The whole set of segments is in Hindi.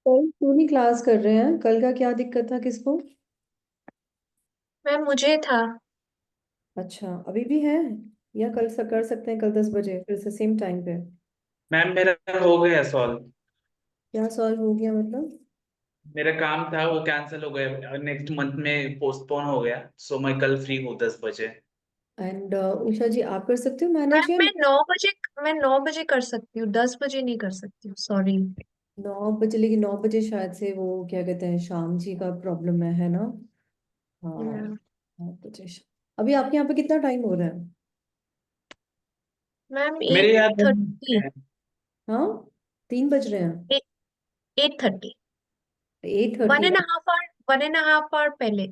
कल क्यों नहीं क्लास कर रहे हैं? कल का क्या दिक्कत था किसको? मैम मुझे था। अच्छा, अभी भी है? या कल से कर सकते हैं, कल 10 बजे फिर से सेम टाइम पे? मैम मेरा हो गया सॉल्व। क्या सॉल्व हो गया मतलब? मेरा काम था वो कैंसिल हो गया, नेक्स्ट मंथ में पोस्टपोन हो गया। सो मैं कल फ्री हूँ 10 बजे। एंड उषा जी, आप कर सकते हो मैम मैनेज या? मैं 9 बजे कर सकती हूँ, 10 बजे नहीं कर सकती हूँ, सॉरी। 9 बजे? लेकिन 9 बजे शायद से वो क्या कहते हैं, शाम जी का प्रॉब्लम है ना? हाँ। मैम 9 बजे अभी आपके यहाँ पे कितना टाइम हो रहा है? मेरे एट याद थर्टी है। हाँ, 3 बज रहे हैं। 8:30। 8:30? 1.5 आवर पहले।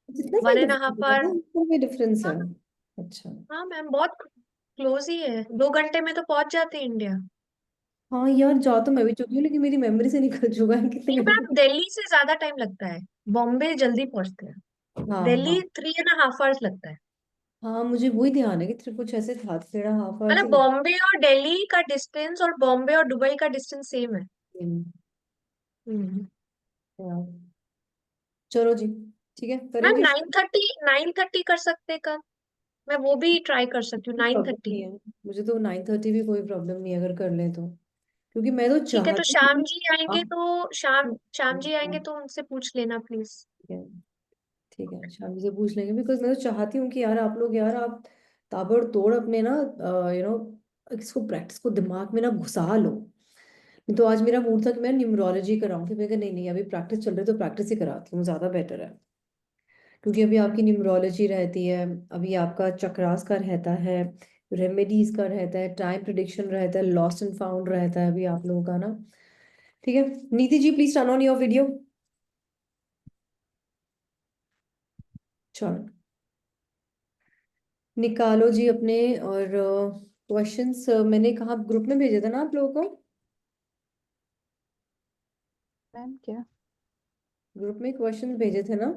जितना कोई one and half difference hour. है, इतना कोई डिफरेंस है? हाँ। अच्छा। हाँ मैम, बहुत क्लोज ही है, 2 घंटे में तो पहुंच जाते हैं इंडिया। हाँ यार, जा तो मैं भी चुकी हूँ लेकिन मेरी मेमोरी से निकल चुका है कितने नहीं मैम, घंटे। दिल्ली से ज्यादा टाइम लगता है। बॉम्बे जल्दी पहुंचते हैं। हाँ हाँ। दिल्ली 3.5 आवर्स लगता है। हाँ, मुझे वही ध्यान है कि कुछ ऐसे था, 3.5 आवर्स मतलब ही लगे। बॉम्बे और दिल्ली का डिस्टेंस और बॉम्बे और दुबई का डिस्टेंस सेम है। हम्म, हम्म। हाँ। चलो जी, ठीक है, मैम करेंगे। 9:30 कर सकते हैं कल। मैं वो भी ट्राई कर सकती हूँ, नाइन प्रॉब्लम थर्टी नहीं है, मुझे तो 9:30 भी कोई प्रॉब्लम नहीं है अगर कर लें तो। क्योंकि मैं तो ठीक है, तो चाहती शाम हूँ। जी आएंगे आप। तो शाम जी हाँ, आएंगे तो उनसे पूछ लेना प्लीज। ठीक है। ठीक है, शाम से पूछ लेंगे, बिकॉज मैं तो चाहती हूँ कि यार आप लोग, यार आप ताबड़तोड़ अपने ना इसको प्रैक्टिस को दिमाग में ना घुसा लो। तो आज मेरा मूड था कि मैं न्यूमरोलॉजी कराऊं, फिर मैं कहा नहीं नहीं, अभी प्रैक्टिस चल रही है तो प्रैक्टिस ही कराती हूँ, ज़्यादा बेटर है। क्योंकि अभी आपकी न्यूमरोलॉजी रहती है, अभी आपका चक्रास का रहता है, रेमेडीज का रहता है, टाइम प्रिडिक्शन रहता है, लॉस्ट एंड फाउंड रहता है अभी आप लोगों का ना। ठीक है। Niti ji, please turn on your video. चलो, निकालो जी अपने। और क्वेश्चंस मैंने कहा ग्रुप में भेजे थे ना आप लोगों को? मैम क्या? ग्रुप में क्वेश्चंस भेजे थे ना?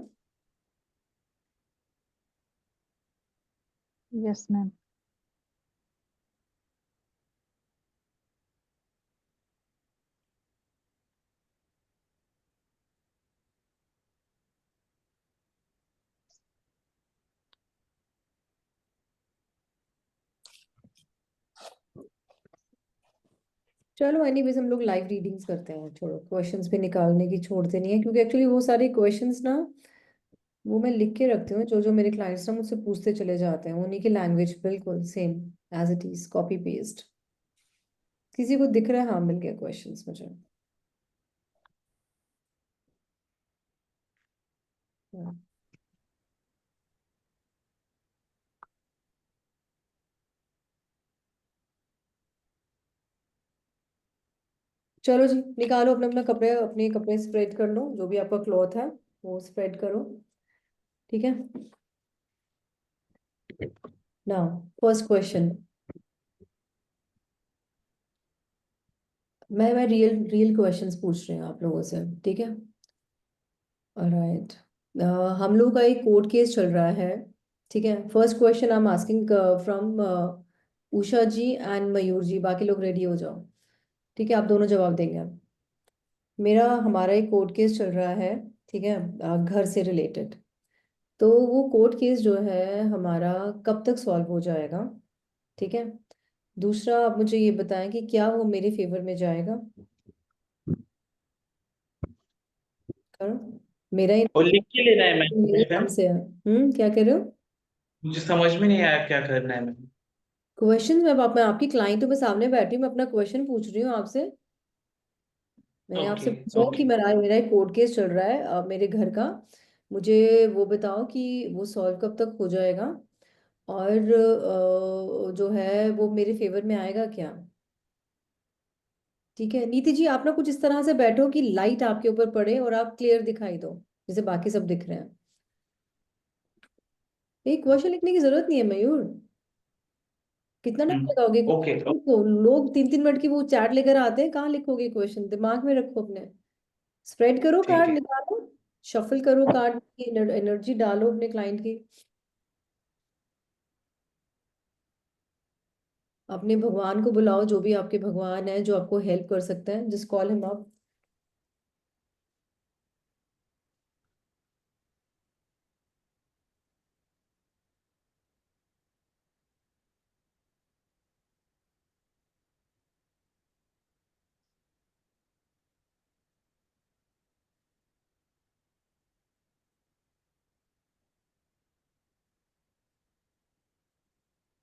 Yes ma'am. चलो एनीवेज, हम लोग लाइव रीडिंग्स करते हैं, छोड़ो, क्वेश्चंस भी निकालने की छोड़ते नहीं है, क्योंकि एक्चुअली वो सारे क्वेश्चंस ना, वो मैं लिख के रखती हूँ, जो जो मेरे क्लाइंट्स ना मुझसे पूछते चले जाते हैं, उन्हीं की लैंग्वेज बिल्कुल same as it is, copy paste. किसी को दिख रहा है? हाँ, मिल गया क्वेश्चंस मुझे। हाँ। चलो जी, निकालो अपने अपना कपड़े, अपने कपड़े स्प्रेड कर लो, जो भी आपका क्लॉथ है वो स्प्रेड करो। ठीक है। Now, first question. मैं रियल रियल क्वेश्चंस पूछ रही हूँ आप लोगों से, ठीक है? ऑलराइट। हम लोग का एक कोर्ट केस चल रहा है। ठीक है, first question I am asking from Usha ji and Mayur ji, बाकी लोग रेडी हो जाओ। ठीक है, आप दोनों जवाब देंगे अब। हमारा एक कोर्ट केस चल रहा है, ठीक है, घर से रिलेटेड। तो वो कोर्ट केस जो है हमारा, कब तक सॉल्व हो जाएगा? ठीक है। दूसरा, आप मुझे ये बताएं कि क्या वो मेरे फेवर में जाएगा? करो। मेरा ही, और लिख के लेना है मेरे मैम। नाम से है। क्या कह रहे हो? मुझे समझ में नहीं आया क्या करना है मैम। क्वेश्चन, मैं आपकी क्लाइंट हूँ, मैं सामने बैठी हूँ, मैं अपना क्वेश्चन पूछ रही हूँ आपसे। मैंने ओके आपसे पूछा है कि ओके। मेरा एक कोर्ट केस चल रहा है मेरे घर का। मुझे वो बताओ कि वो सॉल्व कब तक हो जाएगा, और जो है वो मेरे फेवर में आएगा क्या? ठीक है, नीति जी, आप ना कुछ इस तरह से बैठो कि लाइट आपके ऊपर पड़े और आप क्लियर दिखाई दो, जैसे बाकी सब दिख रहे हैं। एक क्वेश्चन लिखने की जरूरत नहीं है मयूर। कितना टाइम लगाओगे? ओके। लिखो, लोग 3 3 मिनट की वो चैट लेकर आते हैं, कहाँ लिखोगे क्वेश्चन? दिमाग में रखो अपने। स्प्रेड करो ठीक कार्ड, है। निकालो, शफल करो कार्ड की, एनर्जी डालो अपने क्लाइंट की। अपने भगवान को बुलाओ, जो भी आपके भगवान है जो आपको हेल्प कर सकते हैं, जिस call him up.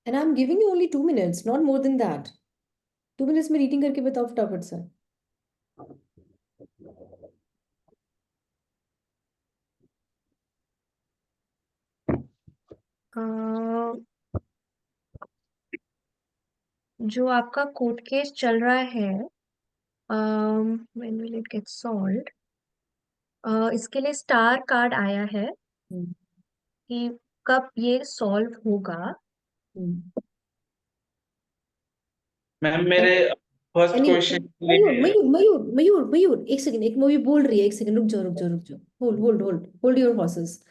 And I am giving you only 2 minutes, not more than that. 2 minutes में रीडिंग करके बताओ फटाफट से। जो आपका कोर्ट केस चल रहा है, when will it get solved? इसके लिए स्टार कार्ड आया है हम्म, कि कब ये सॉल्व होगा। हम्म। मैम मेरे फर्स्ट एनी क्वेश्चन के मयूर लिए मयूर मयूर मयूर मयूर, एक सेकंड, एक मयूर बोल रही है, एक सेकंड रुक जाओ रुक जाओ रुक जाओ, hold hold hold hold your horses.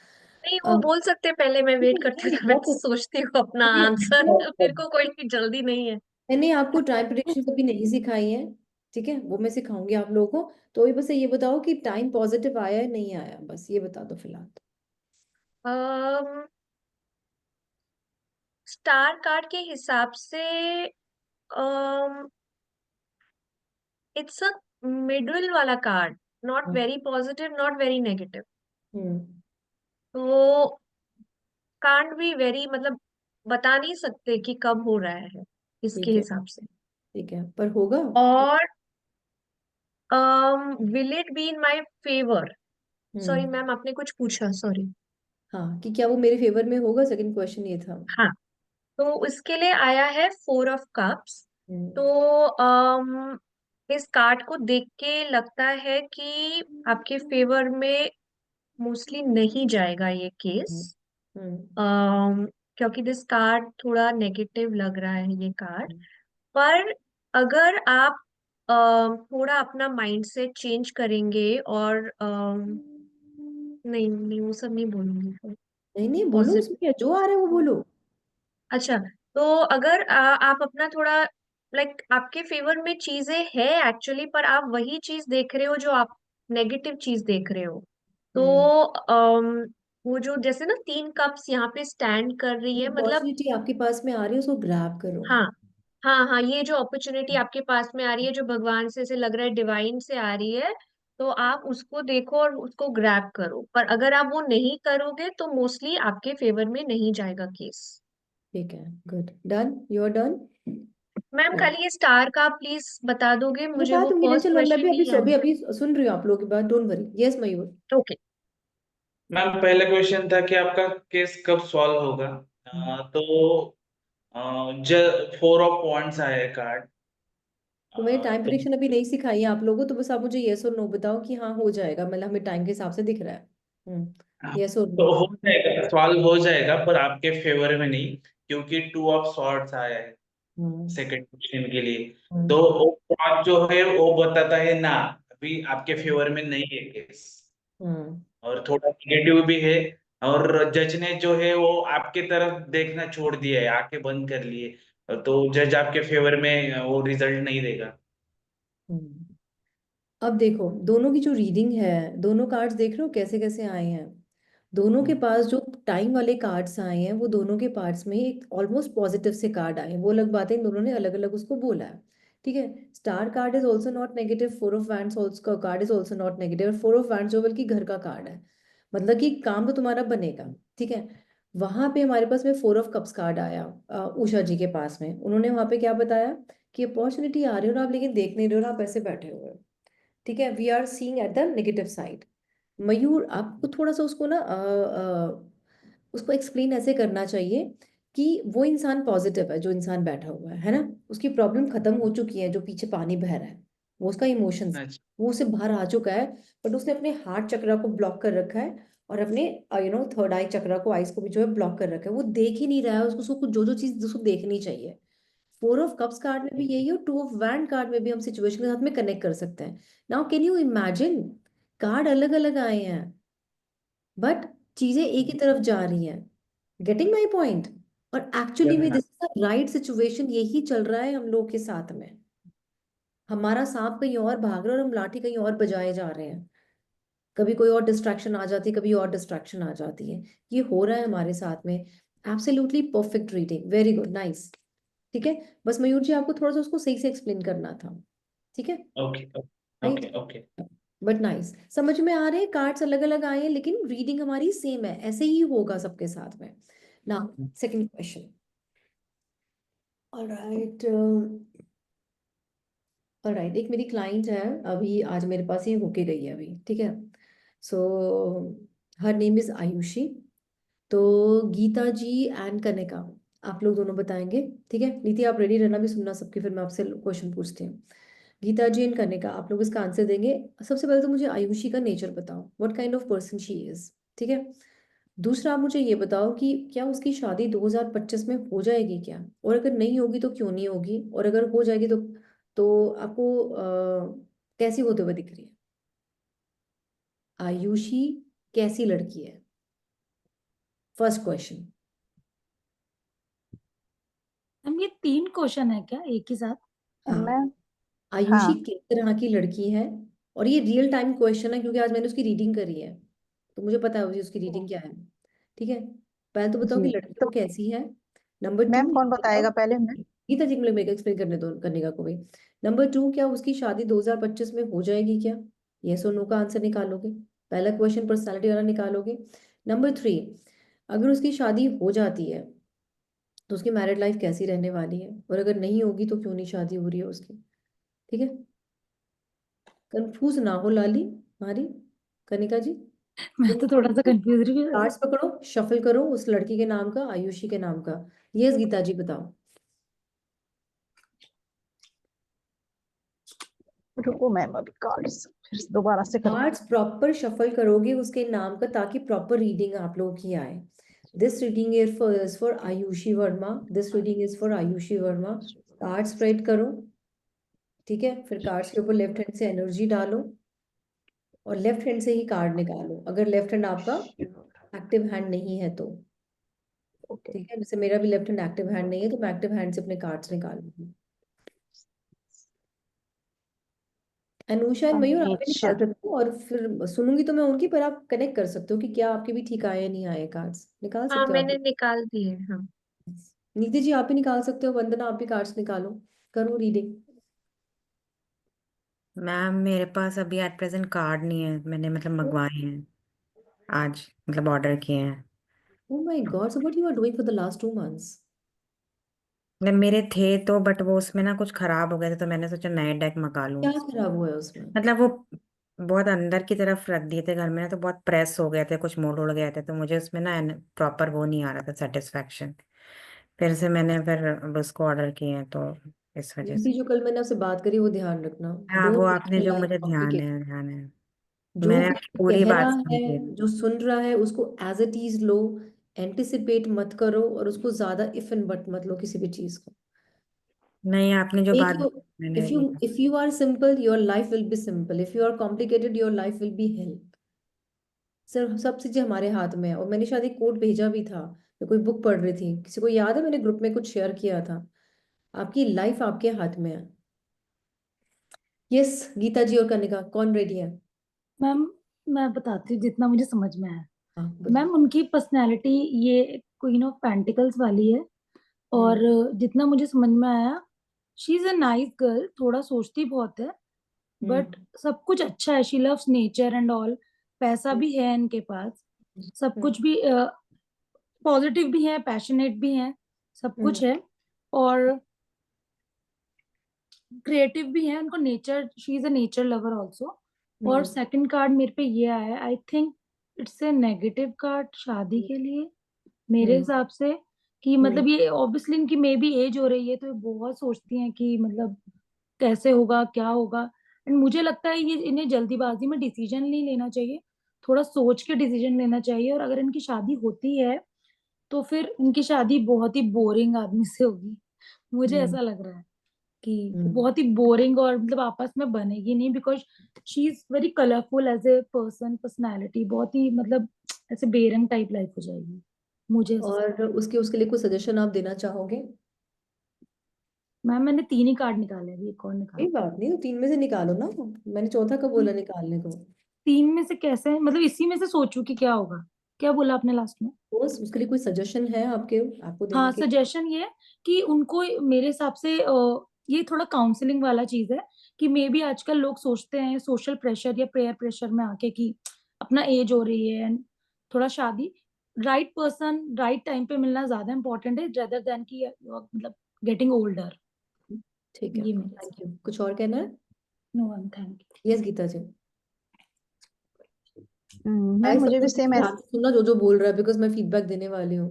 नहीं, वो बोल सकते हैं, पहले मैं वेट करती हूँ तो मैं सोचती हूँ अपना आंसर। मेरे को कोई जल्दी नहीं है। मैंने आपको टाइम प्रिडिक्शन कभी नहीं सिखाई है, ठीक है, वो मैं सिखाऊंगी आप लोगों को। तो ये बस ये बताओ कि टाइम पॉजिटिव आया है नहीं आया, बस ये बता दो फिलहाल। स्टार कार्ड के हिसाब से इट्स अ मिडल वाला card, not very positive not very negative. Hmm. तो कांट बी वेरी, मतलब बता नहीं सकते कि कब हो रहा है इसके ठीक है, हिसाब से। ठीक है, पर होगा। और will it be in my favour? Sorry hmm. Ma'am, आपने कुछ पूछा, सॉरी। हाँ, कि क्या वो मेरे फेवर में होगा, सेकंड क्वेश्चन ये था। हाँ, तो इसके लिए आया है 4 ऑफ कप्स। तो हम्म। इस कार्ड को देख के लगता है कि आपके फेवर में मोस्टली नहीं जाएगा ये केस। हम्म। हम्म। क्योंकि दिस कार्ड थोड़ा नेगेटिव लग रहा है ये कार्ड। पर अगर आप थोड़ा अपना माइंडसेट चेंज करेंगे और नहीं नहीं, वो सब नहीं बोलूंगी फिर। नहीं नहीं, बोलो, पॉजिटिव। उसमें क्या, जो आ रहा है वो बोलो। अच्छा, तो अगर आप अपना थोड़ा, लाइक आपके फेवर में चीजें है एक्चुअली, पर आप वही चीज देख रहे हो जो आप नेगेटिव चीज देख रहे हो। तो हम्म। वो जो जैसे ना 3 कप्स यहाँ पे स्टैंड कर रही है, मतलब अपॉर्चुनिटी आपके पास में आ रही है, उसको ग्रैब करो। हाँ हाँ हाँ, ये जो अपॉर्चुनिटी आपके पास में आ रही है, जो भगवान से ऐसे लग रहा है डिवाइन से आ रही है, तो आप उसको देखो और उसको ग्रैब करो। पर अगर आप वो नहीं करोगे तो मोस्टली आपके फेवर में नहीं जाएगा केस। ठीक है, good, done, you are done. Ma'am खाली ये स्टार का प्लीज बता दोगे, मुझे बता वो दूंगी, फर्स्ट टेंशन मत, मैं भी क्वेश्चन अभी नहीं याद। अभी अभी सुन रही हूँ आप लोगों की बात, don't worry, yes Mayur. Okay. Ma'am पहला क्वेश्चन था कि आपका केस कब सॉल्व होगा। तो ज 4 ऑफ वांड्स आया है कार्ड। तो मैंने टाइम तो प्रिडिक्शन अभी नहीं सिखाई है आप लोगों को, तो बस आप मुझे यस और नो बताओ कि हाँ हो जाएगा, मतलब हमें टाइम के हिसाब से दिख रहा है। यस और तो नो। हो जाएगा, सॉल्व हो जाएगा, पर आपके फेवर में नहीं, क्योंकि 2 ऑफ सॉर्ड्स आया है हम्म। सेकंड क्वेश्चन के लिए। तो हम्म। वो पांच जो है वो बताता है ना, अभी आपके फेवर में नहीं है केस, हम्म। और थोड़ा निगेटिव भी है। और जज ने जो है वो आपके तरफ देखना छोड़ दिया है, आंखें बंद कर लिए, तो जज आपके फेवर में वो रिजल्ट नहीं देगा। हम्म। अब देखो दोनों की जो रीडिंग है, दोनों कार्ड्स देख रहे हो कैसे कैसे आए हैं। दोनों के पास जो टाइम वाले कार्ड्स आए हैं, वो दोनों के पार्ट्स में एक ऑलमोस्ट पॉजिटिव से कार्ड आए हैं। वो अलग बात है, इन दोनों ने अलग अलग उसको बोला है, ठीक है। Star card is also not negative, 4 of wands का card is also not negative. 4 of wands जो बल्कि घर का कार्ड है, मतलब कि काम तो तुम्हारा बनेगा, ठीक है। वहां पे हमारे पास में 4 ऑफ कप्स कार्ड आया, उषा जी के पास में। उन्होंने वहां पे क्या बताया कि अपॉर्चुनिटी आ रही है और आप लेकिन देख नहीं रहे हो और आप ऐसे बैठे हुए हो, ठीक है। We are seeing at the negative side. Mayur आपको थोड़ा सा उसको ना उसको एक्सप्लेन ऐसे करना चाहिए कि वो इंसान पॉजिटिव है, जो इंसान बैठा हुआ है ना, उसकी प्रॉब्लम खत्म हो चुकी है, जो पीछे पानी बह रहा है वो उसका इमोशंस, अच्छा। वो उससे बाहर आ चुका है। बट उसने अपने हार्ट चक्रा को ब्लॉक कर रखा है, और अपने थर्ड आई चक्रा को, आइस को भी जो है ब्लॉक कर रखा है। वो देख ही नहीं रहा है उसको, उसको जो जो चीज उसको देखनी चाहिए। 4 ऑफ कप्स कार्ड में भी यही है, और 2 ऑफ वैंड कार्ड में भी हम सिचुएशन के साथ में कनेक्ट कर सकते हैं। Now can you imagine, card अलग अलग आए हैं बट चीजें एक ही तरफ जा रही हैं। Getting my point? और एक्चुअली यस में ma'am. This is the right situation, यही चल रहा है हम लोग के साथ में। हमारा सांप कहीं और भाग रहा है और हम लाठी कहीं और बजाए जा रहे हैं। कभी कोई और डिस्ट्रैक्शन आ जाती है, कभी और डिस्ट्रैक्शन आ जाती है। ये हो रहा है हमारे साथ में। Absolutely perfect reading, very good, nice, ठीक है। बस मयूर जी आपको थोड़ा सा उसको सही से एक्सप्लेन करना था, ठीक है, okay right. Okay okay. But nice, समझ में आ रहे हैं, कार्ड्स अलग अलग आए हैं लेकिन रीडिंग हमारी सेम है, ऐसे ही होगा सबके साथ में। ना, सेकंड क्वेश्चन। ऑलराइट, ऑलराइट, एक मेरी क्लाइंट है, अभी आज मेरे पास ही होके गई है अभी, ठीक है। सो हर नेम इज आयुषी। तो गीता जी एंड कनिका, आप लोग दोनों बताएंगे, ठीक है। नीति आप रेडी रहना भी सुनना सबके, फिर मैं आपसे क्वेश्चन पूछती हूँ। गीता जी एंड कनिका, आप लोग इसका आंसर देंगे। सबसे पहले तो मुझे आयुषी का नेचर बताओ, what kind of person she is, ठीक है। दूसरा आप मुझे ये बताओ कि क्या उसकी शादी 2025 में हो जाएगी क्या, और अगर नहीं होगी तो क्यों नहीं होगी, और अगर हो जाएगी तो आपको कैसी होते हुए दिख रही है। आयुषी कैसी लड़की है, फर्स्ट क्वेश्चन। मैम ये 3 क्वेश्चन है क्या एक ही साथ? हाँ, मैम आयुषी हाँ किस तरह की लड़की है, और ये रियल टाइम क्वेश्चन है क्योंकि आज मैंने उसकी रीडिंग करी है, तो मुझे पता है उसकी रीडिंग क्या है, ठीक है। पहले तो बताओ कि जी। लड़की तो वो कैसी है। नंबर मैम 2 कौन बताओ, बताएगा पहले मैं? गीता जी को मेरे को एक्सप्लेन करने दो, करने का कोई। नंबर 2, क्या उसकी शादी 2025 में हो जाएगी क्या, यस और नो का आंसर निकालोगे। पहला क्वेश्चन पर्सनालिटी वाला निकालोगे। नंबर 3, अगर उसकी शादी हो जाती है तो उसकी मैरिड लाइफ कैसी रहने वाली है, और अगर नहीं होगी तो क्यों नहीं शादी हो रही है उसकी, ठीक है। कंफ्यूज ना हो लाली हमारी, कनिका जी। मैं तुम तो थोड़ा सा कंफ्यूज रही हूँ। कार्ड्स पकड़ो, शफल करो उस लड़की के नाम का, आयुषी के नाम का। यस गीता जी बताओ। रुको मैम, अभी कार्ड्स फिर से दोबारा से कर। कार्ड्स प्रॉपर शफल करोगे उसके नाम का, ताकि प्रॉपर रीडिंग आप लोगों की आए। This reading is for Ayushi Verma, this reading is for Ayushi Verma. Card spread करो, ठीक है। फिर कार्ड्स के ऊपर लेफ्ट हैंड से एनर्जी डालो, और लेफ्ट हैंड से ही कार्ड निकालो, अगर लेफ्ट हैंड आपका एक्टिव हैंड नहीं है तो, ओके। ठीक है। जैसे मेरा भी लेफ्ट हैंड एक्टिव हैंड नहीं है, तो मैं एक्टिव हैंड से अपने कार्ड्स निकालूंगी। अनुषा एंड मयूर आप भी निकाल नेचर। सकते हो, और फिर सुनूंगी तो मैं उनकी, पर आप कनेक्ट कर सकते हो कि क्या आपके भी ठीक आए या नहीं आए, कार्ड्स निकाल हाँ, सकते हो आप मैंने भी। निकाल दिए। हाँ। नीति जी आप भी निकाल सकते हो, वंदना आप भी कार्ड्स निकालो, करो रीडिंग। मैम मेरे पास अभी एट प्रेजेंट कार्ड नहीं है, मैंने मतलब मंगवाए हैं आज, मतलब ऑर्डर किए हैं। Oh my god, so what you are doing for the last 2 months. मतलब मेरे थे तो, बट वो उसमें ना कुछ खराब हो गए थे, तो मैंने सोचा नए डेक मंगा लूं। क्या खराब हुआ है उसमें। मतलब वो बहुत अंदर की तरफ रख दिए थे घर में ना, तो बहुत प्रेस हो गए थे, कुछ मोड़ उड़ गए थे, तो मुझे उसमें ना प्रॉपर वो नहीं आ रहा था सेटिस्फेक्शन। फिर से मैंने फिर अब उसको ऑर्डर किए हैं, तो इस वजह से। नीति, जो कल मैंने आपसे बात करी वो ध्यान रखना। हाँ वो डोंट मेक आपने योर जो लाइफ मुझे कॉम्प्लिकेटेड। ध्यान है जो मैंने कोई आपकी पूरी कह बात रहा है, समझी है। जो सुन रहा है, उसको एज इट इज लो, एंटिसिपेट मत करो, और उसको ज्यादा इफ एंड बट मत लो किसी भी चीज को। नहीं आपने जो Make बात you, मैंने if you are simple, your life will be simple. If you are complicated, your life will be hell. Sir सब चीजें हमारे हाथ में है, और मैंने शायद एक कोट भेजा भी था, मैं कोई बुक पढ़ रही थी, किसी को याद है, मैंने ग्रुप में कुछ शेयर किया था। आपकी लाइफ आपके हाथ में है। यस गीता जी और कनिका, कौन रेडी है। मैम मैं बताती हूँ जितना मुझे समझ में आया। हाँ बताओ। मैम उनकी पर्सनैलिटी ये क्वीन ऑफ पेंटिकल्स वाली है, और हम्म। जितना मुझे समझ में आया, she is a nice girl, थोड़ा सोचती बहुत है, बट हम्म। सब कुछ अच्छा है। She loves nature and all, पैसा हम्म। भी है इनके पास, सब हम्म। कुछ भी पॉजिटिव भी है, पैशनेट भी है, सब हम्म। कुछ है, और क्रिएटिव भी है। उनको nature, she is a nature lover also. और हम्म। सेकंड कार्ड मेरे पे ये आया है, I think it's a negative card शादी के लिए, मेरे हम्म। हिसाब से। कि हम्म। मतलब ये ऑब्वियसली इनकी मे बी एज हो रही है, तो ये बहुत सोचती हैं कि मतलब कैसे होगा, क्या होगा। एंड मुझे लगता है ये इन्हें जल्दीबाजी में डिसीजन नहीं लेना चाहिए, थोड़ा सोच के डिसीजन लेना चाहिए। और अगर इनकी शादी होती है तो फिर इनकी शादी बहुत ही बोरिंग आदमी से होगी, मुझे हम्म। ऐसा लग रहा है कि हम्म। बहुत ही बोरिंग, और मतलब आपस में बनेगी नहीं, because she is very colourful as a person, personality बहुत ही मतलब ऐसे बेरंग टाइप लाइफ हो जाएगी, मुझे ऐसा। और उसके उसके लिए कुछ सजेशन आप देना चाहोगे। मैम मैंने 3 ही कार्ड निकाले, अभी एक और कोई निकाल। बात नहीं, तो 3 में से निकालो ना, मैंने चौथा कब बोला निकालने को। 3 में से कैसे, मतलब इसी में से सोचू कि क्या होगा। क्या बोला आपने लास्ट में? बस उसके लिए कोई सजेशन है आपके, आपको देने हाँ, के। सजेशन ये है कि उनको मेरे हिसाब से ये थोड़ा काउंसलिंग वाला चीज है, कि मे बी आजकल लोग सोचते हैं सोशल प्रेशर या पेयर प्रेशर में आके कि अपना एज हो रही है, and थोड़ा शादी राइट पर्सन राइट टाइम पे मिलना ज्यादा इंपॉर्टेंट है, रेदर देन कि मतलब गेटिंग ओल्डर। ठीक है, ये मेरे थैंक यू। कुछ और कहना है? No ma'am, thank you. Yes Geeta ji. Ma'am guys सब मुझे भी लोग सेम ध्यान से सुनना जो जो बोल रहा है, बिकॉज मैं फीडबैक देने वाली हूँ।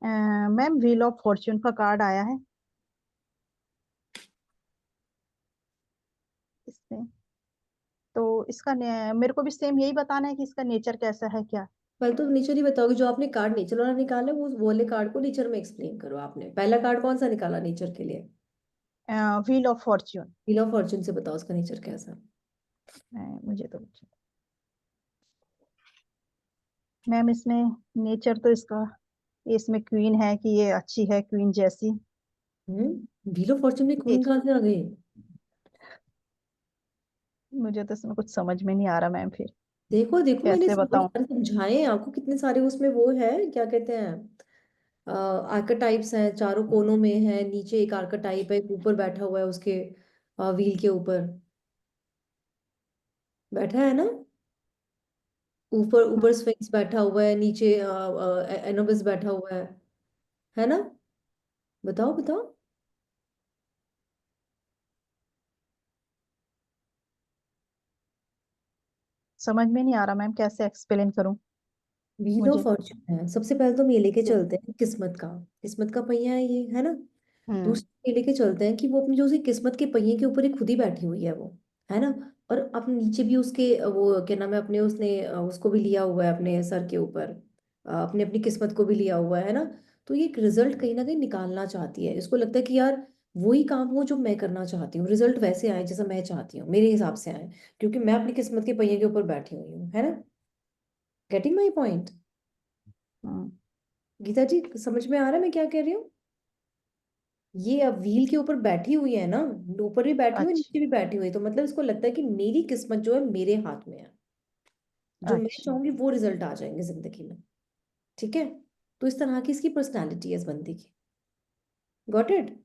मैम व्हील ऑफ फॉर्च्यून का कार्ड आया है इसमें, तो इसका मेरे को भी सेम यही बताना है कि इसका नेचर कैसा है क्या? पहले तो नेचर ही बताओगे। जो आपने कार्ड नेचर वाला निकाला है, वो वाले कार्ड को नेचर में एक्सप्लेन करो। आपने पहला कार्ड कौन सा निकाला नेचर के लिए? Wheel of Fortune. Wheel of Fortune से बताओ उसका नेचर कैसा है। मुझे तो मैम इसमें नेचर तो इसमें क्वीन है कि ये अच्छी है, क्वीन जैसी। व्हील ऑफ फॉर्चून में क्वीन कहाँ से आ गई? मुझे तो इसमें कुछ समझ में नहीं आ रहा मैम, फिर देखो देखो, मैंने कैसे बताऊं? समझाए हैं आपको कितने सारे। उसमें वो है, क्या कहते हैं, आर्केटाइप्स हैं, चारों कोनों में है। नीचे एक आर्केटाइप है, एक ऊपर बैठा हुआ है उसके व्हील के ऊपर बैठा है ना। ऊपर ऊपर स्फिंक्स बैठा हुआ है, नीचे एनोबिस बैठा हुआ है ना। बताओ बताओ। समझ में नहीं आ रहा मैम, कैसे एक्सप्लेन करूं व्हील ऑफ मुझे? फॉर्चून है। सबसे पहले तो हम ये लेके जी। चलते हैं किस्मत का पहिया है ये, है ना। हम्म। दूसरा ये लेके चलते हैं कि वो अपनी जो उसकी किस्मत के पहिए के ऊपर ही खुद ही बैठी हुई है वो, है ना। और अपने नीचे भी उसके वो क्या नाम है, अपने उसने उसको भी लिया हुआ है अपने सर के ऊपर। अपने अपनी किस्मत को भी लिया हुआ है ना। तो ये एक रिजल्ट कहीं ना कहीं निकालना चाहती है। इसको लगता है कि यार वही काम हो जो मैं करना चाहती हूँ, रिजल्ट वैसे आए जैसा मैं चाहती हूँ, मेरे हिसाब से आए, क्योंकि मैं अपनी किस्मत के पहिए के ऊपर बैठी हुई हूँ, है ना। Getting my point? Hmm. Gita ji समझ में आ रहा है मैं क्या कह रही हूँ? ये अब व्हील के ऊपर बैठी हुई है ना, ऊपर भी बैठी हुई है, अच्छा। नीचे भी बैठी हुई है, तो मतलब इसको लगता है कि मेरी किस्मत जो है मेरे हाथ में है। जो मैं अच्छा। चाहूंगी वो रिजल्ट आ जाएंगे जिंदगी में। ठीक है। तो इस तरह की इसकी पर्सनालिटी है इस बंदी की। Got it?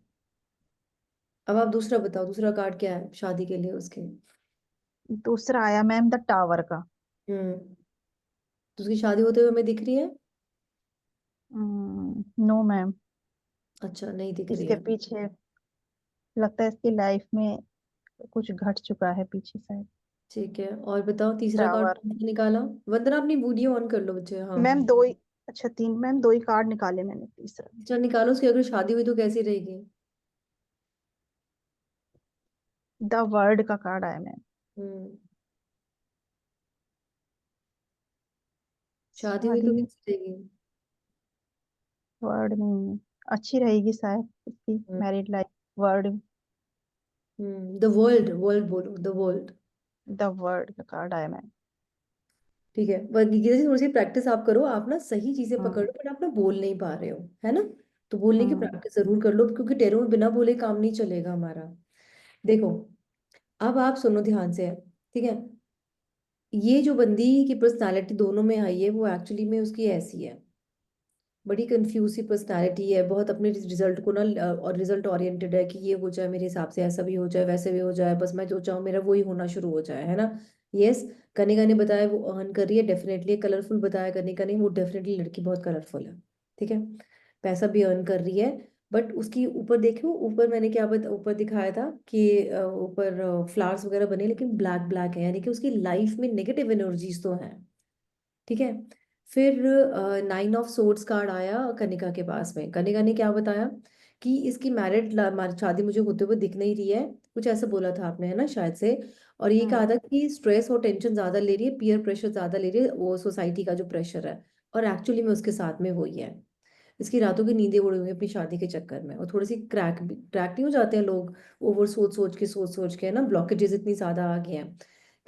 अब आप दूसरा बताओ, दूसरा कार्ड क्या है शादी के लिए उसके? दूसरा आया मैम द टावर का। तो उसकी शादी होते हुए हमें दिख रही है? नो मैम, अच्छा, नहीं दिख रही इसके है। पीछे लगता है इसकी लाइफ में कुछ घट चुका है पीछे शायद। ठीक है, और बताओ तीसरा कार्ड टावर। कौन सा निकाला? वंदना अपनी वीडियो ऑन कर लो बच्चे। हाँ, मैम दो ही, अच्छा तीन मैम, दो ही कार्ड निकाले मैंने, तीसरा चल निकालो। उसकी अगर शादी हुई तो कैसी रहेगी? द वर्ल्ड का कार्ड आया मैम। हम्म शादी हुई तो शादी कैसी रहेगी? वर्ल्ड में अच्छी रहेगी शायद इसकी married life. World. The world, world बोलो, द वर्ल्ड। द वर्ल्ड का कार्ड आया मैम। ठीक है, पर गीता जी थोड़ी सी प्रैक्टिस आप करो। आप ना सही चीजें पकड़ हम्म। लो, पर आप ना बोल नहीं पा रहे हो, है ना। तो बोलने की हम्म। प्रैक्टिस जरूर कर लो, क्योंकि टेरो में बिना बोले काम नहीं चलेगा हमारा। देखो, अब आप सुनो ध्यान से, ठीक है। ये जो बंदी की पर्सनालिटी दोनों में आई है, वो एक्चुअली में उसकी ऐसी है। बड़ी कंफ्यूज सी पर्सनालिटी है, बहुत अपने रिजल्ट को ना और रिजल्ट ओरिएंटेड है कि ये हो जाए मेरे हिसाब से, ऐसा भी हो जाए, वैसे भी हो जाए, बस मैं जो चाहूँ मेरा वही होना शुरू हो जाए, है ना। यस। कनिका ने बताया वो अर्न कर रही है डेफिनेटली। कलरफुल बताया कनिका ने, वो डेफिनेटली लड़की बहुत कलरफुल है। ठीक है। पैसा भी अर्न कर रही है। बट उसकी ऊपर देखो, ऊपर मैंने क्या ऊपर दिखाया था कि ऊपर फ्लावर्स वगैरह बने, लेकिन ब्लैक ब्लैक है, यानी कि उसकी लाइफ में नेगेटिव एनर्जीज तो हैं। ठीक है। फिर 9 ऑफ सोर्ड्स कार्ड आया कनिका के पास में। कनिका ने क्या बताया कि इसकी मैरिड शादी मुझे होते हुए दिख नहीं रही है, कुछ ऐसा बोला था आपने, है ना शायद से। और ये कहा हम्म। था कि स्ट्रेस और टेंशन ज्यादा ले रही है, पीयर प्रेशर ज्यादा ले रही है, वो सोसाइटी का जो प्रेशर है। और एक्चुअली में उसके साथ में वही है। इसकी रातों की नींदें उड़ी हुई हैं अपनी शादी के चक्कर में, और थोड़ी सी क्रैक नहीं हो जाते हैं लोग, ओवर सोच सोच के, है ना। ब्लॉकेजेस इतनी ज्यादा आ गई हैं।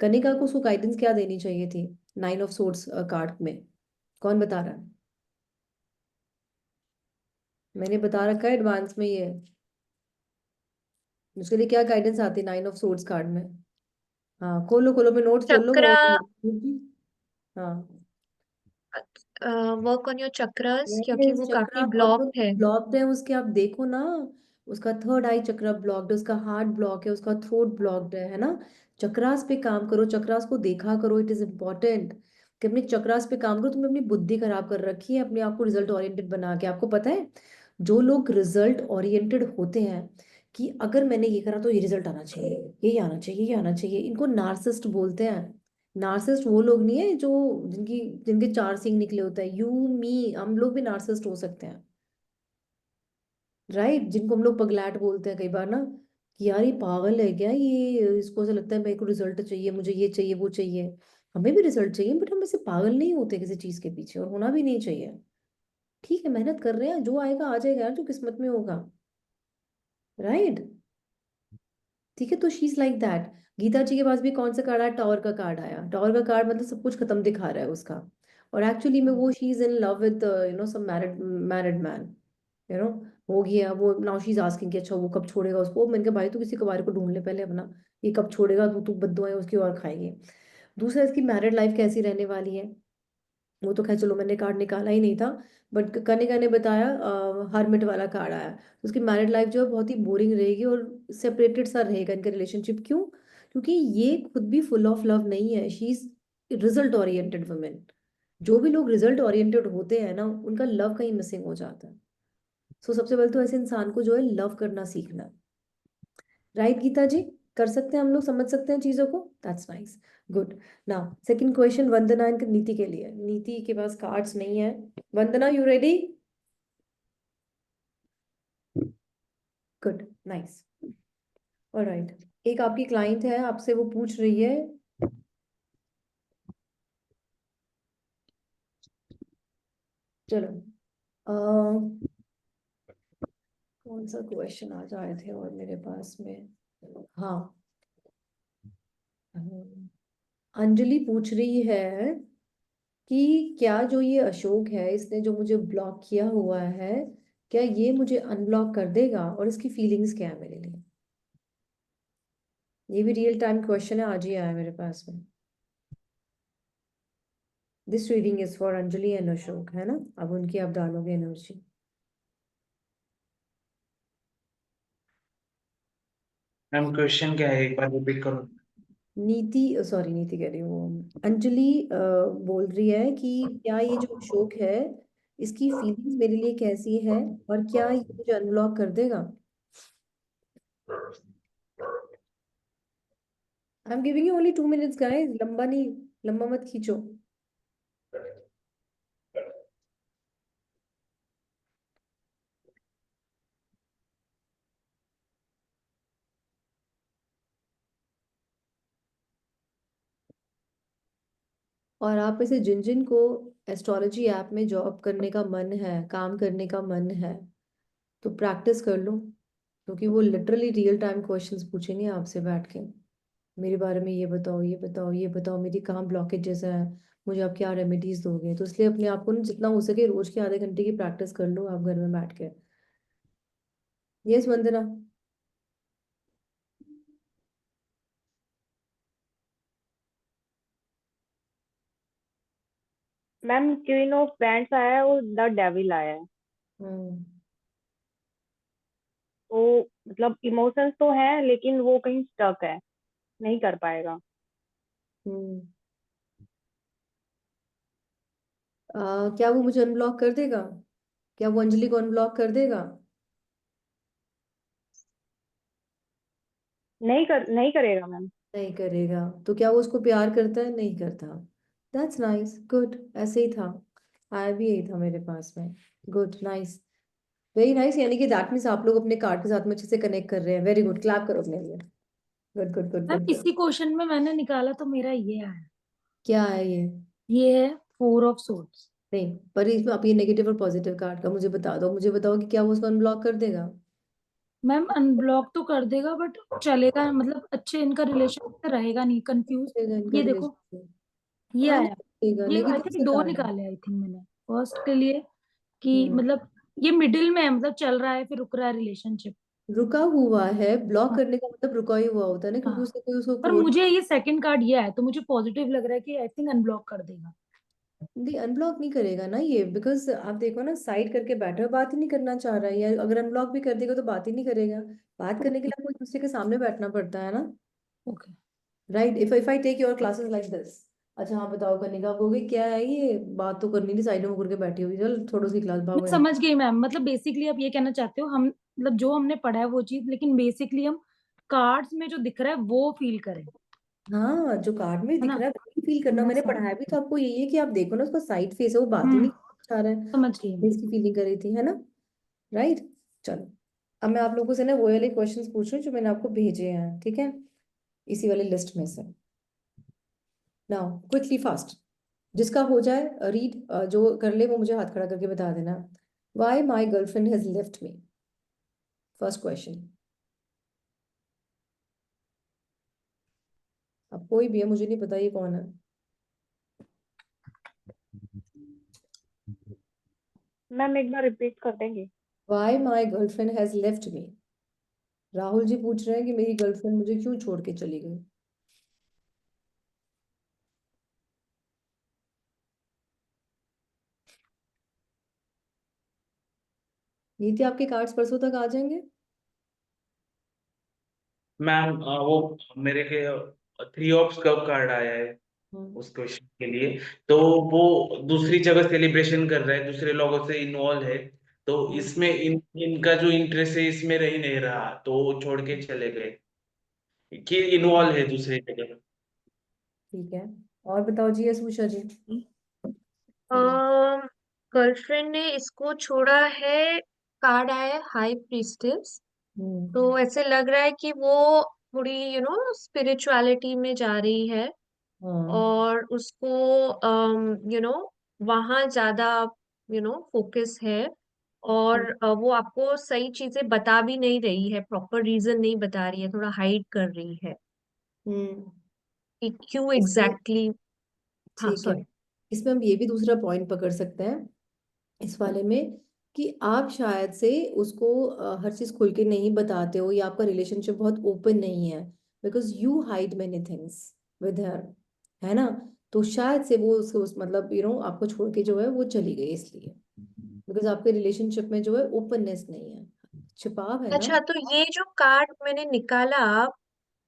कनिका को उसको गाइडेंस क्या देनी चाहिए थी 9 ऑफ सोर्ड्स कार्ड में? कौन बता रहा है? मैंने बता रखा है एडवांस में ये। उसके लिए क्या गाइडेंस आती है 9 ऑफ सोर्ड्स कार्ड में? हाँ, खोलो खोलो, मैं नोट्स खोल लो चक्र, हाँ। वर्क ऑन योर चक्रस, क्योंकि यस, वो चक्रा काफी और जो ब्लॉक है। ब्लॉक्ड है उसके, आप देखो ना। उसका थर्ड आई चक्रा ब्लॉक्ड है, उसका हार्ट ब्लॉक है, उसका थ्रोट ब्लॉक्ड है ना। चक्रास पे काम करो, चक्रास को देखा करो, इट इज इम्पोर्टेंट कि अपने चक्रास पे काम करो। तुमने अपनी बुद्धि खराब कर रखी है, अपने आप को रिजल्ट ओरिएंटेड बना के, आपको पता है। जो लोग रिजल्ट ओरिएंटेड होते हैं कि अगर मैंने ये करा तो ये रिजल्ट आना चाहिए, ये आना चाहिए, ये आना चाहिए, इनको नार्सिसिस्ट बोलते हैं। नार्सिसिस्ट वो लोग नहीं है जो जिनके चार सींग निकले होते हैं। यू मी, हम लोग भी नार्सिसिस्ट हो सकते हैं, राइट? जिनको हम लोग पगलैट बोलते हैं कई बार ना, कि यार ये पागल है क्या, ये इसको ऐसा लगता है मेरे को रिजल्ट चाहिए, मुझे ये चाहिए वो चाहिए। हमें भी रिजल्ट चाहिए, बट हम ऐसे पागल नहीं होते किसी चीज के पीछे, और होना भी नहीं चाहिए। ठीक है, मेहनत कर रहे हैं, जो आएगा आ जाएगा यार, जो किस्मत में होगा, राइट? ठीक है, तो she is like that. Gita ji के पास भी कौन सा कार्ड आया? टावर का कार्ड आया। टावर का कार्ड मतलब सब कुछ खत्म दिखा रहा है उसका। और एक्चुअली में वो she is in love with some married man, you know हो गया वो। नाउ शी इज आस्किंग कि अच्छा वो कब छोड़ेगा उसको। मैंने कहा भाई तू किसी कुंवारे को ढूंढ ले पहले अपना, ये कब छोड़ेगा? तू तू बद्दुआएं उसकी और खाएगी। दूसरा, इसकी मैरिड लाइफ कैसी रहने वाली है, वो तो खैर चलो मैंने कार्ड निकाला ही नहीं था, बट कनिका ने बताया हरमिट वाला कार्ड आया। तो उसकी मैरिड लाइफ जो है बहुत ही बोरिंग रहेगी और सेपरेटेड सा रहेगा इनका रिलेशनशिप। क्यों? क्योंकि ये खुद भी फुल ऑफ लव नहीं है। She is result oriented women. जो भी लोग रिजल्ट ओरिएंटेड होते हैं ना, उनका लव कहीं मिसिंग हो जाता है। सो सबसे पहले तो ऐसे इंसान को जो है लव करना सीखना है। राइट गीता जी? कर सकते हैं हम लोग, समझ सकते हैं चीजों को। That's nice, good. Now second question Vandana and Niti के लिए। नीति के पास कार्ड्स नहीं है। Vandana, you ready? Good, nice, alright. एक आपकी क्लाइंट है, आपसे वो पूछ रही है, चलो कौन सा क्वेश्चन आ जाए थे और मेरे पास में। हाँ, अंजलि पूछ रही है कि क्या जो ये अशोक है, इसने जो मुझे ब्लॉक किया हुआ है, क्या ये मुझे अनब्लॉक कर देगा, और इसकी फीलिंग्स क्या है मेरे लिए। ये भी रियल टाइम क्वेश्चन है, आज ही आया मेरे पास में। This reading is for Anjali and Ashok, है ना? अब उनकी आप डालोगे एनर्जी। मैम क्वेश्चन क्या है, एक बार रिपीट करो। नीति, सॉरी नीति कह रही हूँ, अंजलि बोल रही है कि क्या ये जो अशोक है, इसकी फीलिंग्स मेरे लिए कैसी है, और क्या ये मुझे अनब्लॉक कर देगा। I am giving you only 2 minutes guys, लंबा नहीं, लंबा मत खींचो। और आप में से जिन जिन को एस्ट्रोलॉजी ऐप में जॉब करने का मन है, काम करने का मन है, तो प्रैक्टिस कर लो, क्योंकि वो लिटरली रियल टाइम क्वेश्चंस पूछेंगे आपसे बैठ के। मेरे बारे में ये बताओ, ये बताओ, ये बताओ, मेरी कहाँ ब्लॉकेजेस है, मुझे आप क्या रेमेडीज दोगे। तो इसलिए अपने आप को ना जितना हो सके रोज के आधे घंटे की प्रैक्टिस कर लो आप घर में बैठ के। Yes Vandana? Ma'am queen of bands आया है और द डेविल आया है। हम्म तो मतलब इमोशंस तो है लेकिन वो कहीं स्टक है, नहीं कर पाएगा। हम्म क्या वो मुझे अनब्लॉक कर देगा? क्या वो अंजलि को अनब्लॉक कर देगा? नहीं करेगा मैम। नहीं करेगा। तो क्या वो उसको प्यार करता है? नहीं करता। दैट्स नाइस, गुड, ऐसे ही था, आया भी यही था मेरे पास में। Good, nice, very nice. यानी कि दैट मीन्स आप लोग अपने कार्ड के साथ में अच्छे से कनेक्ट कर रहे हैं। वेरी गुड, क्लैप करो अपने लिए। Good good good ma'am good good. इसी क्वेश्चन में मैंने निकाला तो मेरा ये आया। क्या है ये? ये है 4 ऑफ सोर्ड्स। नहीं, पर इसमें आप ये नेगेटिव और पॉजिटिव कार्ड का मुझे बता दो। मुझे बताओ कि क्या वो उसको अनब्लॉक कर देगा? मैम अनब्लॉक तो कर देगा बट चलेगा, मतलब अच्छे इनका रिलेशन रहेगा नहीं, कंफ्यूज। देगा इनका ये देखो, रिलेशनशिप? ये हाँ, आया। नहीं देगा, ये आई नेगेटिव थिंक से दो कार्ड है। निकाले, आई थिंक मैंने फर्स्ट के लिए कि हम्म मतलब ये मिडिल में है, मतलब चल रहा है फिर रुक रहा है रिलेशनशिप। रुका हुआ है। ब्लॉक हाँ करने का मतलब रुका ही हुआ होता है ना, क्योंकि हाँ। उसने कोई उसको पर क्लोज। मुझे ये सेकंड कार्ड ये है तो मुझे पॉजिटिव लग रहा है कि आई थिंक अनब्लॉक कर देगा। नहीं, अनब्लॉक नहीं करेगा ना ये, बिकॉज आप देखो ना, साइड करके बैठा है, बात ही नहीं करना चाह रहा है। या अगर अनब्लॉक भी कर देगा तो बात ही नहीं करेगा। बात करने के लिए आपको एक दूसरे के सामने बैठना पड़ता है ना, okay. Right? If I take your classes like this, अच्छा हाँ बताओ कनिका, कहोगे क्या है ये, बात तो करनी नहीं, साइड में मुकर के बैठी हुई, चल छोड़ो उसकी क्लास, भागो मैं यहाँ। समझ गई मैम, मतलब बेसिकली आप ये कहना चाहते हो हम मतलब जो हमने पढ़ा है वो चीज, लेकिन बेसिकली हम कार्ड्स में जो दिख रहा है वो फील करें, हाँ जो कार्ड में है दिख ना। रहा है वही फील करना, मैं मैंने समझ पढ़ाया भी तो आपको यही है कि आप देखो ना उसका साइड फेस है, वो बात ही नहीं चाह रहा है, समझ गई मैं। इसकी फीलिंग कर रही थी, है ना। राइट। चलो अब मैं आप लोगों से ना वो वाले क्वेश्चंस पूछ रही हूँ जो मैंने आपको भेजे हैं, ठीक है, इसी वाले लिस्ट में से। नाउ क्विकली फास्ट, जिसका हो जाए रीड, जो कर ले वो मुझे हाथ खड़ा करके बता देना। Why my girlfriend has left me, first question. अब कोई भी है, मुझे नहीं पता ये कौन है। मैम एक बार रिपीट कर देंगे? Why my girlfriend has left me, Rahul ji पूछ रहे हैं कि मेरी गर्लफ्रेंड मुझे क्यों छोड़ के चली गई। नीति आपके कार्ड्स परसों तक आ जाएंगे। मैम वो मेरे के 3 ऑफ कप कार्ड आया है हम्म उस क्वेश्चन के लिए। तो वो दूसरी जगह सेलिब्रेशन कर रहा है, दूसरे लोगों से इन्वॉल्व है, तो हम्म, इसमें इनका जो इंटरेस्ट है इसमें रह नहीं रहा, तो वो छोड़ के चले गए कि इन्वॉल्व है दूसरी जगह। ठीक है। और बताओ जी यशभूषा जी। गर्लफ्रेंड ने इसको छोड़ा है, कार्ड आया है हाई प्रीस्टेस। तो हम्म ऐसे लग रहा है कि वो थोड़ी स्पिरिचुअलिटी में जा रही है, हाँ और उसको वहाँ ज्यादा फोकस है। और हम्म वो आपको सही चीजें बता भी नहीं रही है, प्रॉपर रीजन नहीं बता रही है, थोड़ा हाइड कर रही है हम्म। कि क्यों इसमें एग्जैक्टली हाँ ठीक है, सॉरी। इसमें हम ये भी दूसरा पॉइंट पकड़ सकते हैं इस वाले में, कि आप शायद से उसको हर चीज खुल के नहीं बताते हो, या आपका रिलेशनशिप बहुत ओपन नहीं है, because you hide many things with her, है ना। तो शायद से वो उसको मतलब आपको छोड़ के जो है वो चली गई इसलिए, बिकॉज आपके रिलेशनशिप में जो है ओपननेस नहीं है, छिपाव है ना। अच्छा, तो ये जो कार्ड मैंने निकाला,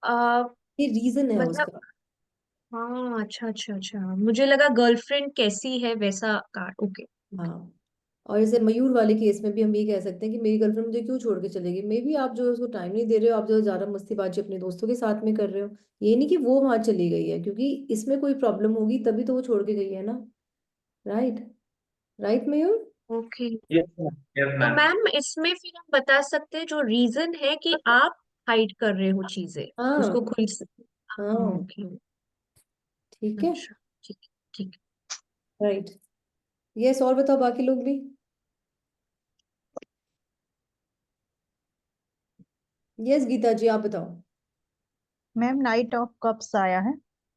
आ, ये रीजन है मतलब उसका। हाँ, अच्छा अच्छा अच्छा, मुझे लगा गर्लफ्रेंड कैसी है वैसा कार्ड। ओके। हाँ, और जैसे मयूर वाले केस में भी हम ये कह सकते हैं कि मेरी गर्लफ्रेंड मुझे क्यों छोड़ के चलेगी, मे बी आप जो है उसको टाइम नहीं दे रहे हो, आप जो है ज्यादा मस्तीबाजी अपने दोस्तों के साथ में कर रहे हो। ये नहीं कि वो वहां चली गई है, क्योंकि इसमें कोई प्रॉब्लम होगी तभी तो वो छोड़ के गई है ना। राइट। राइट मयूर। ओके, यस तो मैम। मैम इसमें फिर हम बता सकते हैं जो रीजन है कि आप हाइड कर रहे हो चीजें, उसको हाँ खुल से। हाँ, हाँ ओके। ठीक है। अच्छा, ठीक ठीक। राइट। यस, और बताओ बाकी लोग भी। यस गीता जी आप बताओ। मैम नाइट ऑफ कप्स आया है,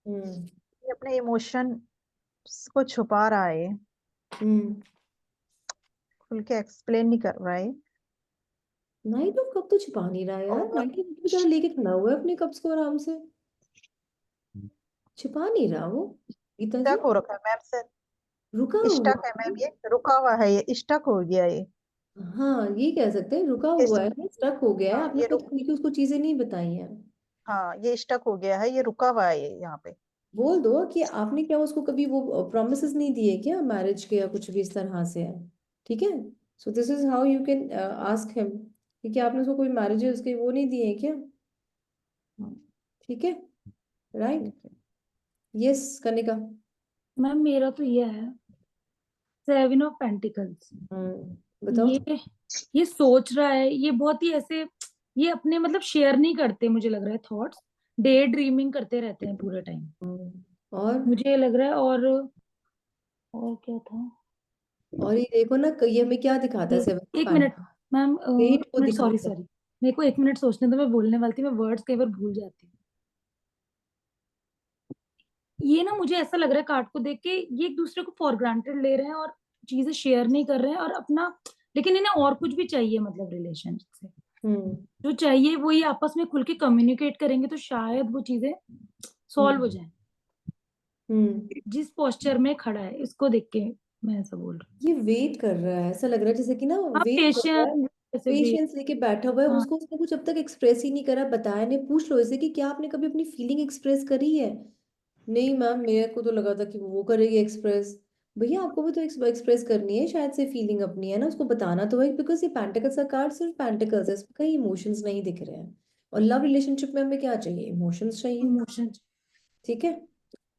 हम्म ये अपने इमोशन को छुपा रहा है, हम्म। खुल के एक्सप्लेन नहीं कर रहा है। नाइट ऑफ कप तो छिपा नहीं रहा यार, और नाइट ऑफ बेचारा लेके खड़ा हुआ है अपने कप्स को आराम से, छिपा नहीं रहा वो। गीता जी स्टक हो रखा है मैम से, रुका हुआ स्टक है है। मैम, ये रुका हुआ है, ये स्टक हो गया ये। हाँ ये कह सकते हैं रुका इस, हुआ है, स्टक हो गया है, हाँ आपने ये खुद रुक, खुल के उसको चीजें नहीं बताई हैं। हाँ ये स्टक हो गया है, ये रुका हुआ है ये यहाँ पे। बोल दो कि आपने क्या उसको कभी वो प्रॉमिसेस नहीं दिए क्या मैरिज के, या कुछ भी इस तरह से है। ठीक है। So this is how you can ask him कि क्या आपने उसको कोई मैरिज उसके वो नहीं दिए हैं क्या। ठीक है। राइट। ठीक है। यस कनिका। मैम मेरा तो ये है 7 ऑफ पेंटिकल्स। बताओ। ये सोच रहा है, ये बहुत ही ऐसे, ये अपने मतलब शेयर नहीं करते, मुझे लग रहा है थॉट्स, डे ड्रीमिंग करते रहते हैं पूरे टाइम, और मुझे ये लग रहा है। और क्या था, और ये देखो ना ये हमें क्या दिखाता है, ये सेवन एक मिनट मैम, पेट एक को मिनट, सॉरी दिखाता है। सॉरी, मेरे को 1 मिनट सोचने दो, मैं बोलने वाली थी, मैं वर्ड्स कई बार भूल जाती हूँ। ये ना मुझे ऐसा लग रहा है कार्ड को देख के, ये एक दूसरे को फॉर ग्रांटेड ले रहे हैं और चीजें शेयर नहीं कर रहे हैं और अपना, लेकिन इन्हें और कुछ भी चाहिए, मतलब रिलेशन से हम्म जो चाहिए वो ये आपस में खुल के कम्युनिकेट करेंगे तो शायद वो चीजें सॉल्व हो हम्म जाए। हम्म। जिस पोस्चर में खड़ा है इसको देख के मैं ऐसा बोल रही ये वेट कर रहा है, ऐसा लग रहा है जैसे कि ना हूँ। हाँ वेट कर रहा है, पेशेंस, जैसे भी। पेशेंस लेके बैठा हुआ है, हाँ उसको उसने कुछ अब तक एक्सप्रेस ही नहीं करा, बताया नहीं। पूछ लो इसे कि क्या आपने कभी अपनी फीलिंग एक्सप्रेस करी है, नहीं मैम, मेरे को तो लगा था कि वो करेगी एक्सप्रेस। भैया आपको भी तो एक्सप्रेस करनी है शायद से फीलिंग अपनी, है ना, उसको बताना तो है, बिकॉज ये पेंटिकल्स का कार्ड सिर्फ पेंटिकल्स है, इसमें कहीं इमोशंस नहीं दिख रहे हैं। और लव रिलेशनशिप में हमें क्या चाहिए, इमोशंस चाहिए। इमोशन। ठीक है।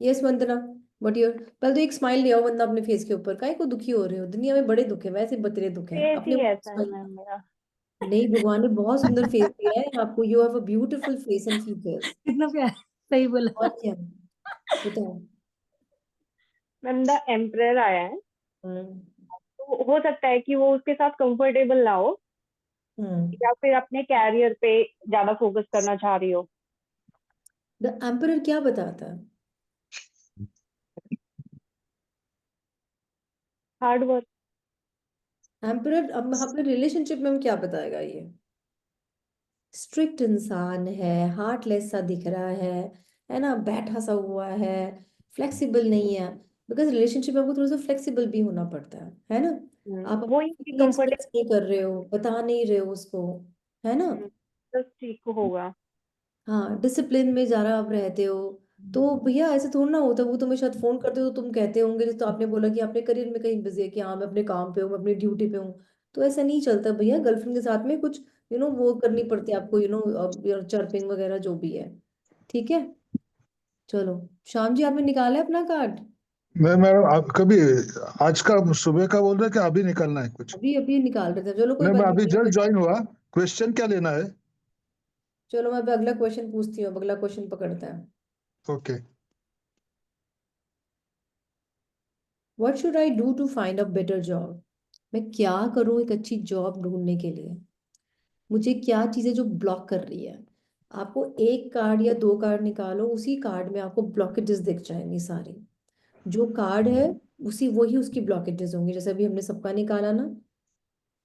यस वंदना, बट योर पहले तो एक स्माइल ले आओ वंदना अपने फेस के ऊपर, काहे को दुखी हो रहे हो, दुनिया में बड़े दुख है, वैसे बतेरे दुख हैं, फेस अपने ही मुंह ऐसा है smile- मैम मेरा। नहीं, भगवान ने बहुत सुंदर फेस दिया है आपको, you have a beautiful face and features. कितना प्यार, सही और बोला। क्या, बताओ। मैम द एम्परर आया है, हम्म। तो हो सकता है कि वो उसके साथ कंफर्टेबल ना हो, हम्म। या फिर अपने कैरियर पे ज्यादा फोकस करना चाह रही हो। द एम्परर क्या बताता है? Hard work. एम्परर अब अपने रिलेशनशिप में हम क्या बताएगा ये? स्ट्रिक्ट इंसान है, हार्टलेस सा दिख रहा है ना, बैठा सा हुआ है, फ्लेक्सिबल नहीं है। बिकॉज रिलेशनशिप में आपको थोड़ा सा फ्लेक्सिबल भी होना पड़ता है ना। आप वही कि फीलिंग एक्सप्रेस नहीं कंफर्टेबल। कर रहे हो, बता नहीं रहे हो उसको, है ना। बस ठीक होगा। हाँ, डिसिप्लिन में ज़्यादा आप रहते हो। तो भैया ऐसे थोड़ा ना होता, वो तुम्हें शायद फोन करते हो तो तुम कहते होंगे, जैसे तो आपने बोला कि अपने करियर में कहीं बिजी है, कि हाँ मैं अपने काम पे हूँ, मैं अपनी ड्यूटी पे हूँ। तो ऐसा नहीं चलता भैया, गर्लफ्रेंड के साथ में कुछ वो करनी पड़ती है आपको, चर्पिंग वगैरह जो भी है। ठीक है। चलो, शाम जी आपने निकाला है अपना कार्ड? मैं मैडम आप कभी आज का सुबह का बोल रहे हैं कि अभी निकलना है कुछ? अभी अभी निकाल रहे थे, चलो कोई नहीं, बात मैं नहीं, अभी अगला जस्ट क्वेश्चन। ज्वाइन हुआ। क्वेश्चन क्या लेना है? चलो मैं अभी अगला क्वेश्चन पूछती हूँ, अब अगला क्वेश्चन पकड़ते हैं। Okay. What should I do to find a better job? मैं क्या करूँ एक अच्छी जॉब ढूंढने के लिए? मुझे क्या चीजें जो ब्लॉक कर रही है? आपको एक कार्ड या दो कार्ड निकालो, उसी कार्ड में आपको ब्लॉकेजेस दिख जाएंगी सारी। जो कार्ड है उसी वही उसकी ब्लॉकेजेस होंगी, जैसे अभी हमने सबका निकाला ना,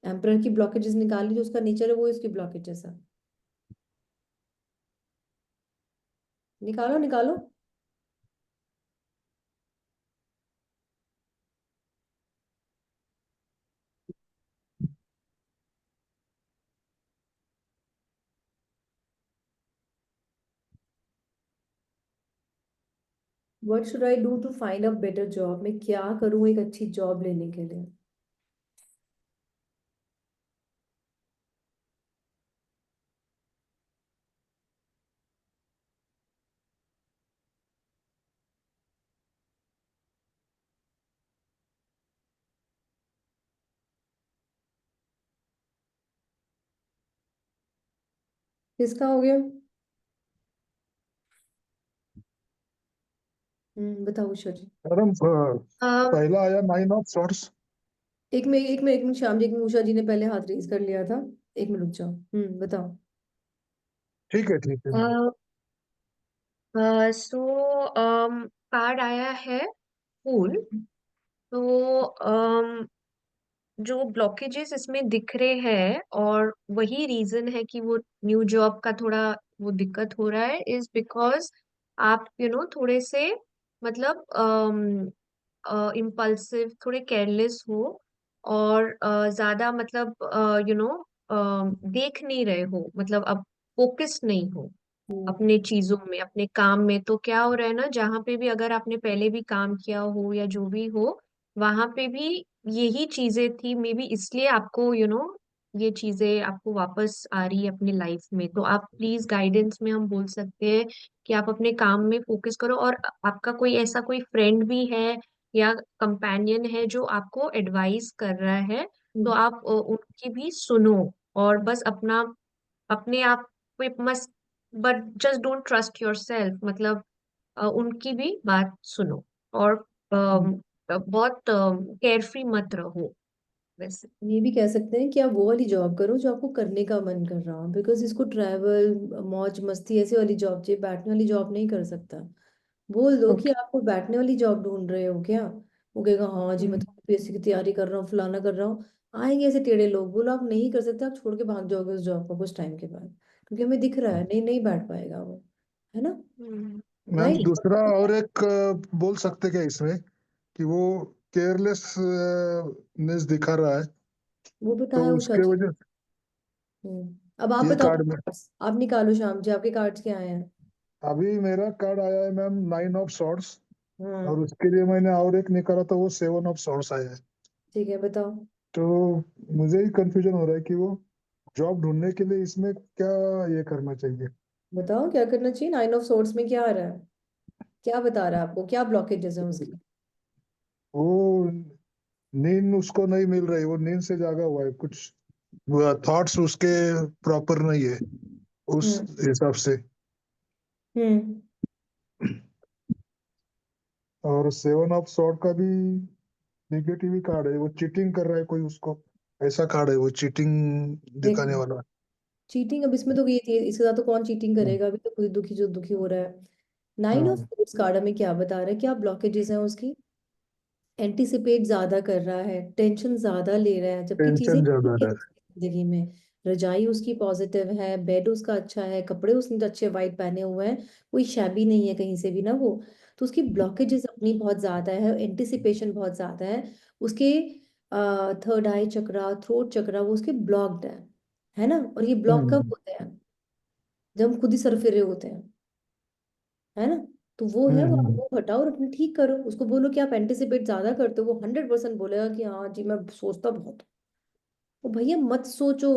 एम्परर की ब्लॉकेजेस निकाली, जो उसका नेचर है वो उसकी ब्लॉकेजेस है। निकालो निकालो। What should I do to find a better job? मैं क्या करूँ एक अच्छी जॉब लेने के लिए? किसका हो गया? बताओ उषा जी। मैडम अम, पहला आया 9 ऑफ सॉर्ट्स। एक मिनट श्याम जी, एक मिनट, उषा जी ने पहले हाथ रेज कर लिया था। एक मिनट रुक जाओ। बताओ। ठीक है, ठीक है। सो कार्ड आया है फूल। तो जो ब्लॉकेजेस इसमें दिख रहे हैं, और वही रीजन है कि वो न्यू जॉब का थोड़ा वो दिक्कत हो रहा है, इज बिकॉज आप थोड़े से मतलब इम्पल्सिव, थोड़े केयरलेस हो, और ज्यादा मतलब देख नहीं रहे हो, मतलब अब फोकस नहीं हो हम्म। अपने चीजों में, अपने काम में। तो क्या हो रहा है ना, जहाँ पे भी अगर आपने पहले भी काम किया हो या जो भी हो, वहां पे भी यही चीजें थी, मे बी इसलिए आपको ये चीजें आपको वापस आ रही है अपनी लाइफ में। तो आप प्लीज, गाइडेंस में हम बोल सकते हैं कि आप अपने काम में फोकस करो, और आपका कोई ऐसा कोई फ्रेंड भी है या कंपेनियन है जो आपको एडवाइस कर रहा है, तो हम्म। आप उनकी भी सुनो। और बस अपना, अपने आप पे मस्त, but just don't trust your self, मतलब उनकी भी बात सुनो, और बहुत केयरफ्री मत रहो वैसे। ये भी कह सकते हैं कि आप वो वाली जॉब करो जो आपको करने का मन कर रहा हो, बिकॉज इसको ट्रैवल, मौज मस्ती ऐसी वाली जॉब चाहिए, बैठने वाली जॉब नहीं कर सकता। बोल दो कि ओके। आपको बैठने वाली जॉब ढूंढ रहे हो क्या? वो कहेगा हाँ जी मैं तो यूपीएससी की तैयारी कर रहा हूँ, फलाना कर रहा हूँ। आएंगे ऐसे टेढ़े लोग, बोलो आप नहीं कर सकते, आप छोड़ के भाग जाओगे उस जॉब को कुछ टाइम के बाद, क्योंकि हमें दिख रहा है नहीं नहीं बैठ पाएगा वो, है ना। Ma'am right. ठीक। दूसरा और एक बोल सकते क्या इसमें कि वो केयरलेस नेस दिखा रहा है, वो तो बताया उषा उसके जी। वजह अब आप ये बताओ कार्ड में cards। आप निकालो श्याम जी, आपके कार्ड्स क्या आए हैं? अभी मेरा कार्ड आया है मैम 9 ऑफ सॉर्ड्स, हाँ और उसके लिए मैंने और एक निकाला था, वो 7 ऑफ सॉर्ड्स आया है। ठीक है, बताओ। तो मुझे ही कंफ्यूजन हो रहा है कि वो जॉब ढूंढने के लिए इसमें क्या ये करना चाहिए। बताओ क्या करना चाहिए। 9 ऑफ सोर्ड्स में क्या आ रहा है? क्या बता रहा है आपको? क्या ब्लॉकेजेस है उसकी? वो नींद उसको नहीं मिल रही, वो नींद से जागा हुआ है, कुछ थॉट्स उसके प्रॉपर नहीं है उस हम्म हिसाब से। हम्म और 7 ऑफ सॉर्ड का भी नेगेटिव ही कार्ड है, वो चीटिंग कर रहा है कोई उसको, ऐसा कार्ड है वो, चीटिंग दिखाने देखो, वाला। चीटिंग अब इसमें तो ये थी, इसके साथ तो कौन चीटिंग हम्म। करेगा? अभी तो खुद दुखी जो दुखी हो रहा है। नाइन ऑफ हाँ, सोर्ड्स कार्ड हमें क्या बता रहा है? क्या ब्लॉकेजेस हैं उसकी? एंटिसिपेट ज्यादा कर रहा है, टेंशन ज्यादा ले रहा है, जबकि चीजें टेंशन ज्यादा ठीक है है। उसकी जिंदगी में। रजाई उसकी पॉजिटिव है, बेड उसका अच्छा है, कपड़े उसने अच्छे वाइट पहने हुए हैं, कोई शैबी नहीं है कहीं से भी ना वो। तो उसकी ब्लॉकेजेस अपनी बहुत ज्यादा है, एंटिसिपेशन बहुत ज्यादा है उसके। थर्ड आई चक्रा, थ्रोट चक्रा, वो उसके ब्लॉक्ड है ना? और ये ब्लॉक कब हम्म। होते हैं? जब हम खुद ही सरफिरे होते हैं, है ना? तो वो है, वो आप हम्म। वो हटाओ और अपने ठीक करो। उसको बोलो कि आप एंटिसिपेट ज्यादा करते हो, वो 100% बोलेगा कि हाँ जी मैं सोचता बहुत हूँ। वो भैया मत सोचो।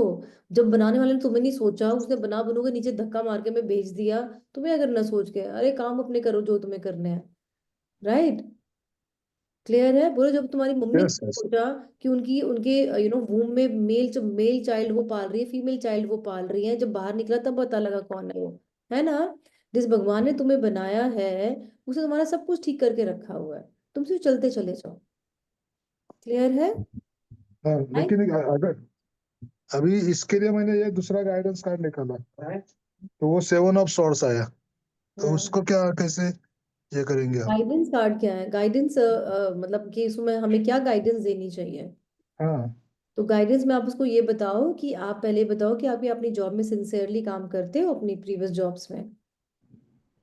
जब बनाने वाले ने तुम्हें नहीं सोचा, उसने बना बनोगे नीचे धक्का मार के मैं भेज दिया, तुम्हें अगर ना सोच के, अरे काम अपने करो जो तुम्हें करने हैं। राइट? क्लियर है? बोलो जब तुम्हारी मम्मी ने यस यस। सोचा कि उनकी उनके वूम में मेल चाइल्ड वो पाल रही है, फीमेल चाइल्ड वो पाल रही है, जब बाहर निकला तब पता लगा कौन है वो। है ना? जिस भगवान ने तुम्हें बनाया है, उसे तुम्हारा सब कुछ ठीक करके रखा हुआ है। तुम सिर्फ चलते चले जाओ। क्लियर है? हाँ, राइट? लेकिन अगर अभी इसके लिए मैंने ये दूसरा गाइडेंस कार्ड निकाला, तो वो 7 ऑफ सॉर्ड्स आया, तो हाँ, उसको क्या कैसे ये करेंगे आप? गाइडेंस कार्ड क्या है? गाइडेंस मतलब कि इसमें हमें क्या गाइडेंस देनी चाहिए? हाँ। तो गाइडेंस में आप उसको ये बताओ कि आप पहले बताओ कि आप ये अपनी जॉब में सिंसियरली काम करते हो, अपनी प्रीवियस जॉब्स में।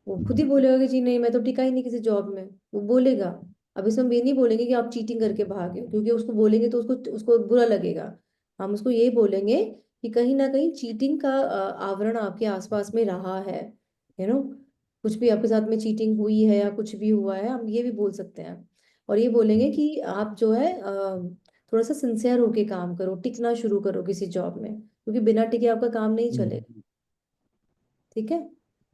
वो खुद ही बोलेगा कि जी नहीं मैं तो टिका ही नहीं किसी जॉब में, वो बोलेगा। अब इसमें हम ये नहीं बोलेंगे कि आप चीटिंग करके भागे हो, क्योंकि उसको बोलेंगे तो उसको उसको बुरा लगेगा। हम उसको ये बोलेंगे कि कहीं ना कहीं चीटिंग का आवरण आपके आसपास में रहा है। यू नो, कुछ भी आपके साथ में चीटिंग हुई है या कुछ भी हुआ है, हम ये भी बोल सकते हैं। और ये बोलेंगे कि आप जो है थोड़ा सा सिंसियर होके काम करो, टिकना शुरू करो किसी जॉब में, क्योंकि बिना टिके आपका काम नहीं चलेगा। ठीक है?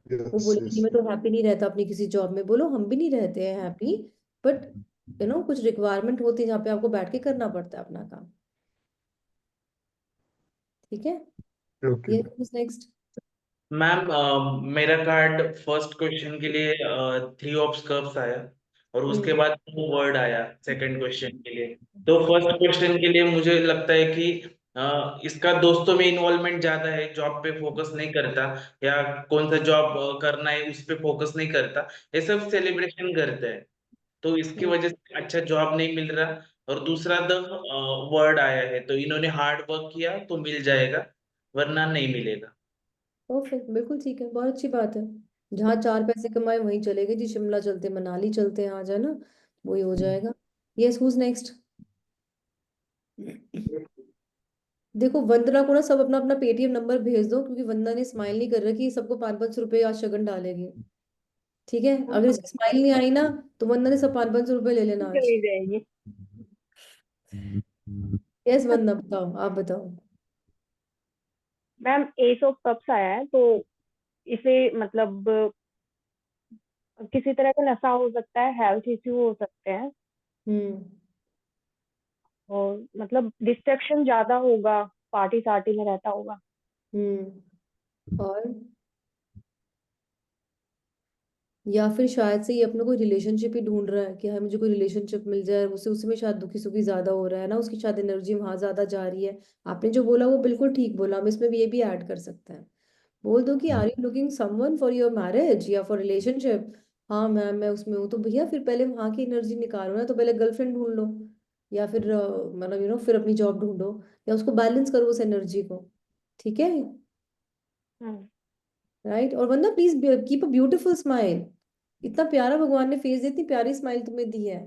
वो यस बोलेगी यस। "नहीं, मैं तो हैप्पी नहीं रहता अपनी किसी जॉब में"। बोलो हम भी नहीं रहते हैं हैप्पी, बट कुछ रिक्वायरमेंट होती है जहाँ पे आपको बैठ के करना पड़ता है अपना काम। ठीक है? ओके। ये नेक्स्ट। मैम मेरा कार्ड फर्स्ट क्वेश्चन के लिए 3 ऑफ कप्स आया, और उसके हम्म बाद वर्ड आया सेकंड क्वेश्चन के लिए। तो फर्स्ट क्वेश्चन के लिए मुझे लगता है कि इसका दोस्तों में इन्वॉल्वमेंट ज्यादा है, जॉब पे फोकस नहीं करता, या कौन सा जॉब करना है उस पे फोकस नहीं करता, ये सब सेलिब्रेशन करते हैं। तो इसकी वजह से अच्छा जॉब नहीं मिल रहा। और दूसरा द वर्ड आया है, तो इन्होंने हार्ड वर्क किया तो मिल जाएगा, वरना नहीं मिलेगा। परफेक्ट, बिल्कुल ठीक है, बहुत अच्छी बात है। जहाँ 4 पैसे कमाए वहीं चले गए जी, शिमला चलते, मनाली चलते हैं, आ जाना, वही हो जाएगा। Yes, who's next? देखो वंदना को ना सब अपना अपना पेटीएम नंबर भेज दो, क्योंकि वंदना ने स्माइल नहीं कर रखी, सबको 500-500 रुपये आज शगन डालेगी। ठीक है? अगर इसकी स्माइल नहीं आई ना, तो वंदना ने सब 500-500 रुपये ले लेना आज। चली जाएगी। यस वंदना, बताओ, आप बताओ। मैम एस ऑफ कप्स आया है, तो इसे मतलब किसी तरह का नशा हो सकता है, हेल्थ इश्यू हो सकते हैं, हम्म और मतलब डिस्ट्रैक्शन ज्यादा होगा, पार्टी सार्टी में रहता होगा। और या फिर शायद से ये अपना कोई रिलेशनशिप ही ढूंढ रहा है कि हाँ मुझे कोई रिलेशनशिप मिल जाए, उसे उसमें शायद दुखी सुखी ज्यादा हो रहा है ना, उसकी शायद एनर्जी वहां ज्यादा जा रही है। आपने जो बोला वो बिल्कुल ठीक बोला, हम इसमें भी ये भी ऐड कर सकते हैं। बोल दो कि are you looking someone for your marriage या फॉर रिलेशनशिप? हाँ मैम मैं उसमें हूँ। तो भैया फिर पहले वहां की एनर्जी निकालो ना, तो पहले गर्लफ्रेंड ढूंढ लो, या फिर मतलब फिर अपनी जॉब ढूंढो, या उसको बैलेंस करो उस एनर्जी को। ठीक है? हम्म। राइट? और वरना please keep a beautiful smile. इतना प्यारा भगवान ने फेस दी, इतनी प्यारी स्माइल तुम्हें दी है।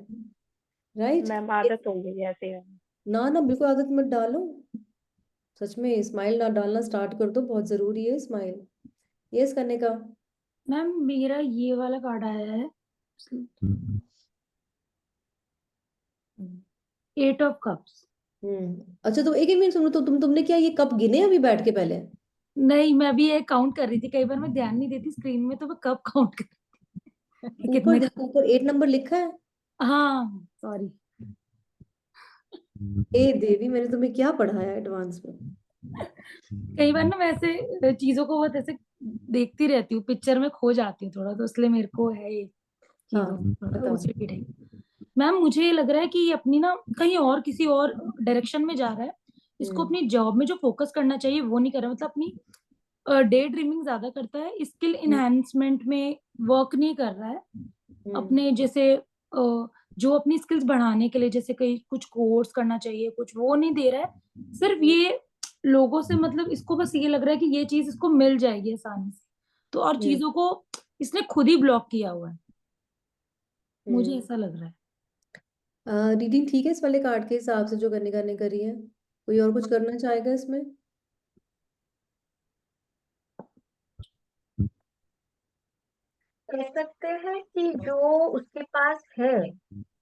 राइट? मैम आदत हो गई है ऐसे। ना ना, बिल्कुल आदत मत डालो। सच में स्माइल ना डालना स्टार्ट कर दो, बहुत जरूरी है स्माइल। यस करने का। मैम मेरा ये वाला कार्ड आया है, 8 ऑफ कप्स। अच्छा, तो एक एक मिनट सुनो, तो तुमने क्या ये कप गिने अभी बैठ के पहले? नहीं, मैं भी ये काउंट कर रही थी, कई बार मैं ध्यान नहीं देती स्क्रीन में, तो मैं कब काउंट कर ऊपर कितने। देखो, ऊपर 8 नंबर लिखा है। हाँ सॉरी। ए देवी, मैंने तुम्हें क्या पढ़ाया एडवांस में? कई बार ना मैं ऐसे चीजों को बहुत ऐसे देखती रहती हूँ, पिक्चर में खो जाती हूँ थोड़ा, तो इसलिए मेरे को है ये हाँ, चीजों में थोड़ा बताओ। OCD type. मैम मुझे ये लग रहा है कि ये अपनी ना कहीं और किसी और डायरेक्शन में जा रहा है। इसको अपनी जॉब में जो फोकस करना चाहिए वो नहीं कर रहा, मतलब अपनी डे ड्रीमिंग ज्यादा करता है, स्किल इनहेंसमेंट में वर्क नहीं कर रहा है। अपने जैसे जो अपनी स्किल्स बढ़ाने के लिए जैसे कहीं कुछ कोर्स करना चाहिए कुछ, वो नहीं दे रहा है। सिर्फ ये लोगों से मतलब इसको बस ये लग रहा है कि ये चीज इसको मिल जाएगी आसानी से, तो और चीजों को इसने खुद ही ब्लॉक किया हुआ है, मुझे ऐसा लग रहा है। रीडिंग ठीक है इस वाले कार्ड के हिसाब से, जो करने करी है? कोई और कुछ करना चाहेगा इसमें? कह सकते हैं कि जो उसके पास है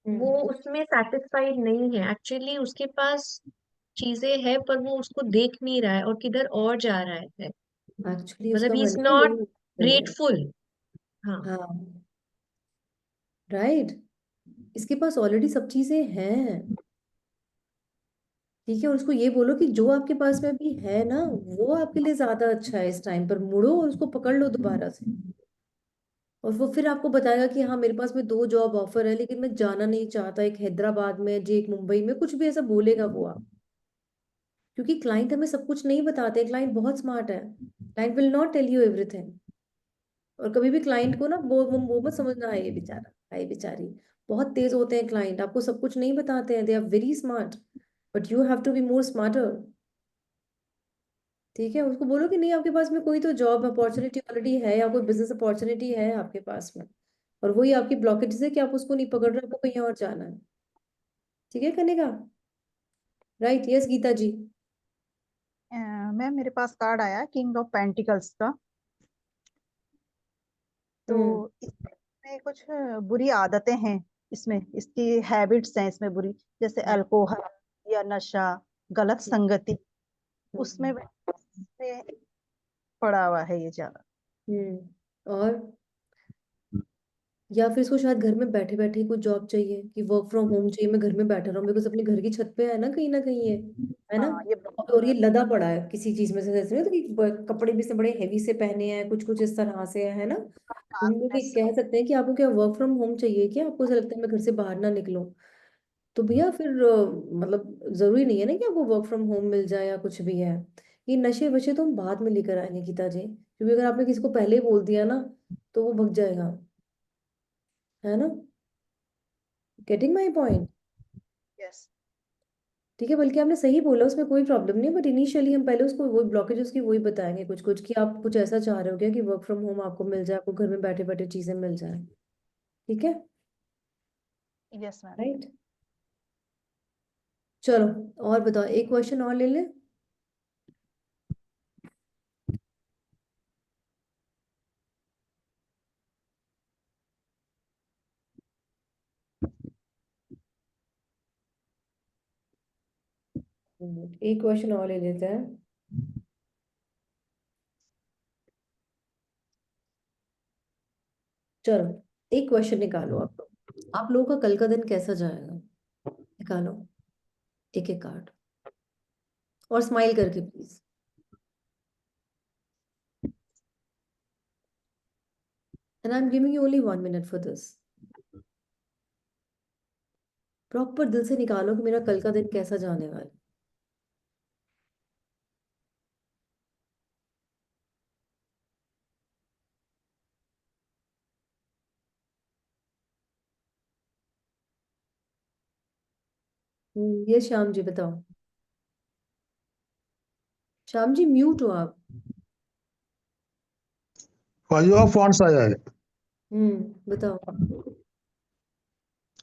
वो उसमें सेटिस्फाइड नहीं है, एक्चुअली उसके पास चीजें है पर वो उसको देख नहीं रहा है और किधर और जा रहा है, एक्चुअली मतलब उसका ही इज मन तो नॉट यही नहीं है। ग्रेटफुल। हाँ। हाँ, राइट। इसके पास ऑलरेडी सब चीजें हैं। ठीक है, और उसको ये बोलो कि जो आपके पास में अभी है ना, वो आपके लिए ज्यादा अच्छा है। इस टाइम पर मुड़ो और उसको पकड़ लो दोबारा से। और वो फिर आपको बताएगा कि हाँ, मेरे पास में 2 जॉब ऑफर है, लेकिन मैं जाना नहीं चाहता, एक हैदराबाद में जी, एक मुंबई में, कुछ भी ऐसा बोलेगा वो आप। क्योंकि क्लाइंट हमें सब कुछ नहीं बताते, क्लाइंट बहुत स्मार्ट है। Client will not tell you everything. और कभी भी क्लाइंट को ना वो मत समझना है ये बेचारा, है ये बेचारी। बहुत तेज होते हैं क्लाइंट, आपको सब कुछ नहीं बताते हैं, they are very smart. But you have to be more smarter. ठीक है, उसको बोलो कि नहीं, आपके पास में कोई तो जॉब अपॉर्चुनिटी ऑलरेडी है, या कोई बिजनेस अपॉर्चुनिटी है आपके पास में। और वही आपकी ब्लॉकेज है कि आप उसको नहीं पकड़ रहे, आपको कहीं और जाना है। ठीक है, कनेगा? Right, yes Geeta ji. Ma'am मेरे पास कार्ड आया किंग ऑफ पेंटिकल्स का। तो हम्म। इसमें कुछ बुरी आदतें हैं, इसमें इसकी हैबिट्स हैं इसमें बुरी, जैसे अल्कोहल या नशा, गलत संगति, उसमें उसमें पड़ा हुआ है ये ज्यादा। और या फिर इसको शायद घर में बैठे बैठे ही कुछ जॉब चाहिए, कि वर्क फ्रॉम होम चाहिए, मैं घर में बैठा रहा हूँ, मेरे को अपने घर की छत पे है ना कहीं ये, है ना। हाँ ये और ये लदा पड़ा है किसी चीज में से, जैसे तो कि कपड़े भी से बड़े हेवी से पहने हैं, कुछ कुछ इस तरह से है ना। तो हम लोग ये कह सकते हैं कि आपको क्या वर्क फ्रॉम होम चाहिए क्या? आपको ऐसा लगता है मैं घर से बाहर ना निकलूं? तो भैया फिर मतलब जरूरी नहीं है ना कि आपको वर्क फ्रॉम होम मिल जाए या कुछ भी है। ये नशे वशे तो हम बाद में लेकर आएंगे गीता जी, क्योंकि अगर आपने किसी को पहले ही बोल दिया ना, तो वो भग जाएगा, है ना। Getting my point? यस। ठीक है, बल्कि आपने सही बोला, उसमें कोई प्रॉब्लम नहीं है, बट इनिशियली हम पहले उसको वही ब्लॉकेज उसकी वही बताएंगे कुछ कुछ, कि आप कुछ ऐसा चाह रहे हो क्या कि वर्क फ्रॉम होम आपको मिल जाए, आपको घर में बैठे बैठे चीजें मिल जाए। ठीक है, यस मैम। राइट। चलो, और बताओ, एक क्वेश्चन और ले ले। एक क्वेश्चन और ले लेते हैं। चलो, एक क्वेश्चन निकालो आप लोगों का कल का दिन कैसा जाएगा? निकालो एक एक कार्ड, और स्माइल करके please. And I am giving you only 1 minute for this. Proper दिल से निकालो कि मेरा कल का दिन कैसा जाने वाला है। ये श्याम जी बताओ। श्याम जी म्यूट हो आप। 5 ऑफ वांड्स आया है। बताओ।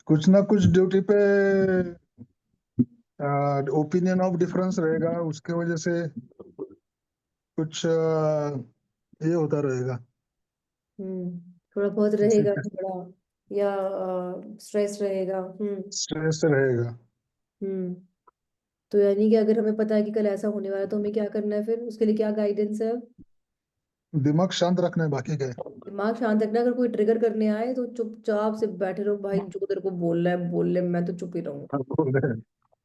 कुछ ना कुछ ड्यूटी पे ओपिनियन ऑफ डिफरेंस रहेगा, उसके वजह से कुछ ये होता रहेगा। थोड़ा बहुत रहेगा थोड़ा, या स्ट्रेस रहेगा। स्ट्रेस रहेगा। हम्म तो यानी कि अगर हमें पता है कि कल ऐसा होने वाला है तो हमें क्या करना है, फिर उसके लिए क्या गाइडेंस है? दिमाग शांत रखना है, बाकी क्या है। दिमाग शांत रखना। अगर कोई ट्रिगर करने आए तो चुपचाप से बैठे रहो भाई, जो तेरे को बोल रहा है बोल ले, मैं तो चुप ही रहूंगा। हाँ, बोल रहे हैं।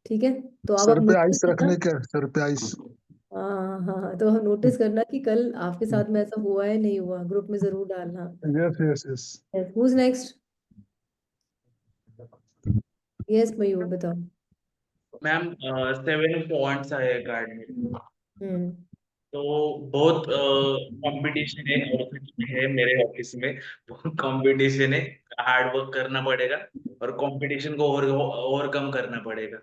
ठीक है, तो आप सर पे नोटिस आइस करना। रखने क्या, सर पे आइस। हाँ हाँ हाँ हाँ, तो हम नोटिस करना कि कल आपके साथ में ऐसा हुआ है नहीं हुआ, ग्रुप में जरूर डालना। Yes yes yes. Who's next? Yes Mayur बताओ। मैम 7 पॉइंट्स आए कार्ड में। हम्म तो बहुत कंपटीशन है ऑफिस में, है मेरे ऑफिस में बहुत कंपटीशन है। हार्ड वर्क करना पड़ेगा और कंपटीशन को ओवरकम करना पड़ेगा।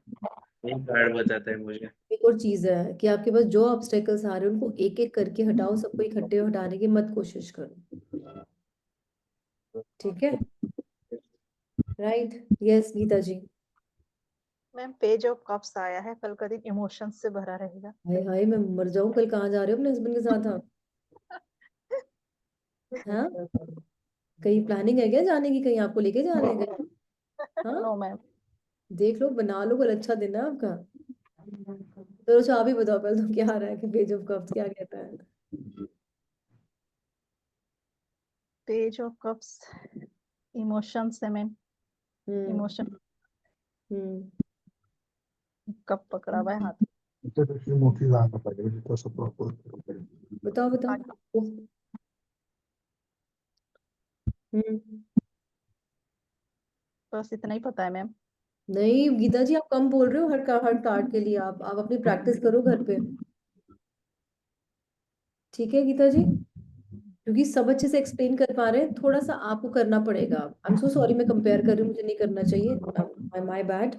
ये कार्ड बताता है मुझे। एक और चीज है कि आपके पास जो ऑब्स्टेकल्स आ रहे हैं उनको एक एक करके हटाओ, सबको इकट्ठे हटाने की मत कोशिश करो। ठीक है, right. Yes Geeta ji. Ma'am page of cups आया है, कल का दिन इमोशंस से भरा रहेगा। हाय हाय, मैं मर जाऊं, कल कहाँ जा रहे हो अपने हस्बैंड के साथ आप? हाँ, कहीं प्लानिंग है क्या जाने की, कहीं आपको लेके जा रहे हैं कहीं? हाँ, नो मैम। देख लो, बना लो, कल अच्छा दिन है आपका। तो अच्छा आप ही बताओ पहले, तो क्या आ रहा है कि पेज ऑफ कप्स क्या कहता है? पेज ऑफ कप्स इमोशंस है मैम। हम्म इमोशन हम्म कप पकड़ा हुआ है हाथ तो मुखी लाना पड़ेगा तो सब प्रॉपर। बताओ बताओ। में। हम्म बस इतना ही पता है मैम। नहीं गीता जी, आप कम बोल रहे हो हर कार्ड के लिए। आप अपनी प्रैक्टिस करो घर पे। ठीक है गीता जी, क्योंकि सब अच्छे से एक्सप्लेन कर पा रहे हैं, थोड़ा सा आपको करना पड़ेगा। आई एम सो सॉरी, मैं कंपेयर कर रही हूँ, मुझे नहीं करना चाहिए, माय बैड।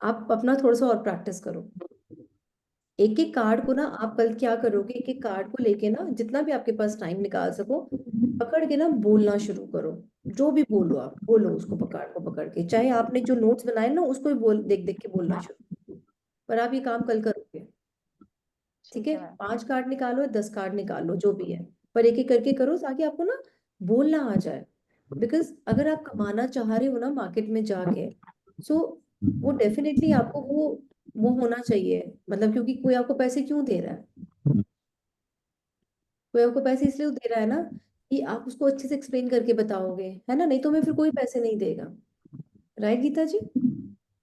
आप अपना थोड़ा सा और प्रैक्टिस करो। एक एक कार्ड को ना, आप कल क्या करोगे, एक एक कार्ड को लेके ना, जितना भी आपके पास टाइम निकाल सको, पकड़ के ना बोलना शुरू करो। जो भी बोलो आप बोलो उसको, कार्ड को पकड़ के, चाहे आपने जो नोट्स बनाए ना उसको भी बोल, देख देख के बोलना शुरू। पर आप ये काम कल करोगे। ठीक ठीक है, है मैम। 5 कार्ड निकालो या 10 कार्ड निकालो, जो भी है, पर एक एक करके करो ताकि आपको ना बोलना आ जाए। बिकॉज अगर आप कमाना चाह रहे हो ना मार्केट में जाके, सो वो डेफिनेटली आपको वो होना चाहिए। मतलब क्योंकि कोई आपको पैसे क्यों दे रहा है? कोई आपको पैसे इसलिए दे रहा है ना कि आप उसको अच्छे से एक्सप्लेन करके बताओगे, है ना? नहीं तो हमें फिर कोई पैसे नहीं देगा। Right Gita ji?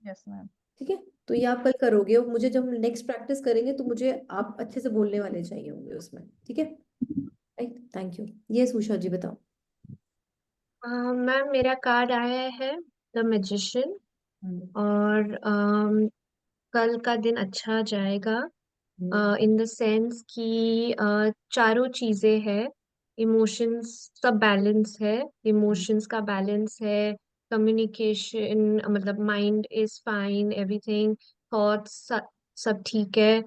Yes ma'am. ठीक है, तो ये आप कल करोगे और मुझे जब नेक्स्ट प्रैक्टिस करेंगे तो मुझे आप अच्छे से बोलने वाले चाहिए होंगे उसमें। ठीक है, राइट, थैंक यू। ये उषा जी बताओ। मैम मेरा कार्ड आया है द मैजिशियन। हम्म और कल का दिन अच्छा जाएगा हम्म इन द सेंस कि चारों चीजें हैं। इमोशंस सब बैलेंस है। इमोशंस का बैलेंस है। कम्युनिकेशन मतलब mind is fine, everything, thoughts सब ठीक है।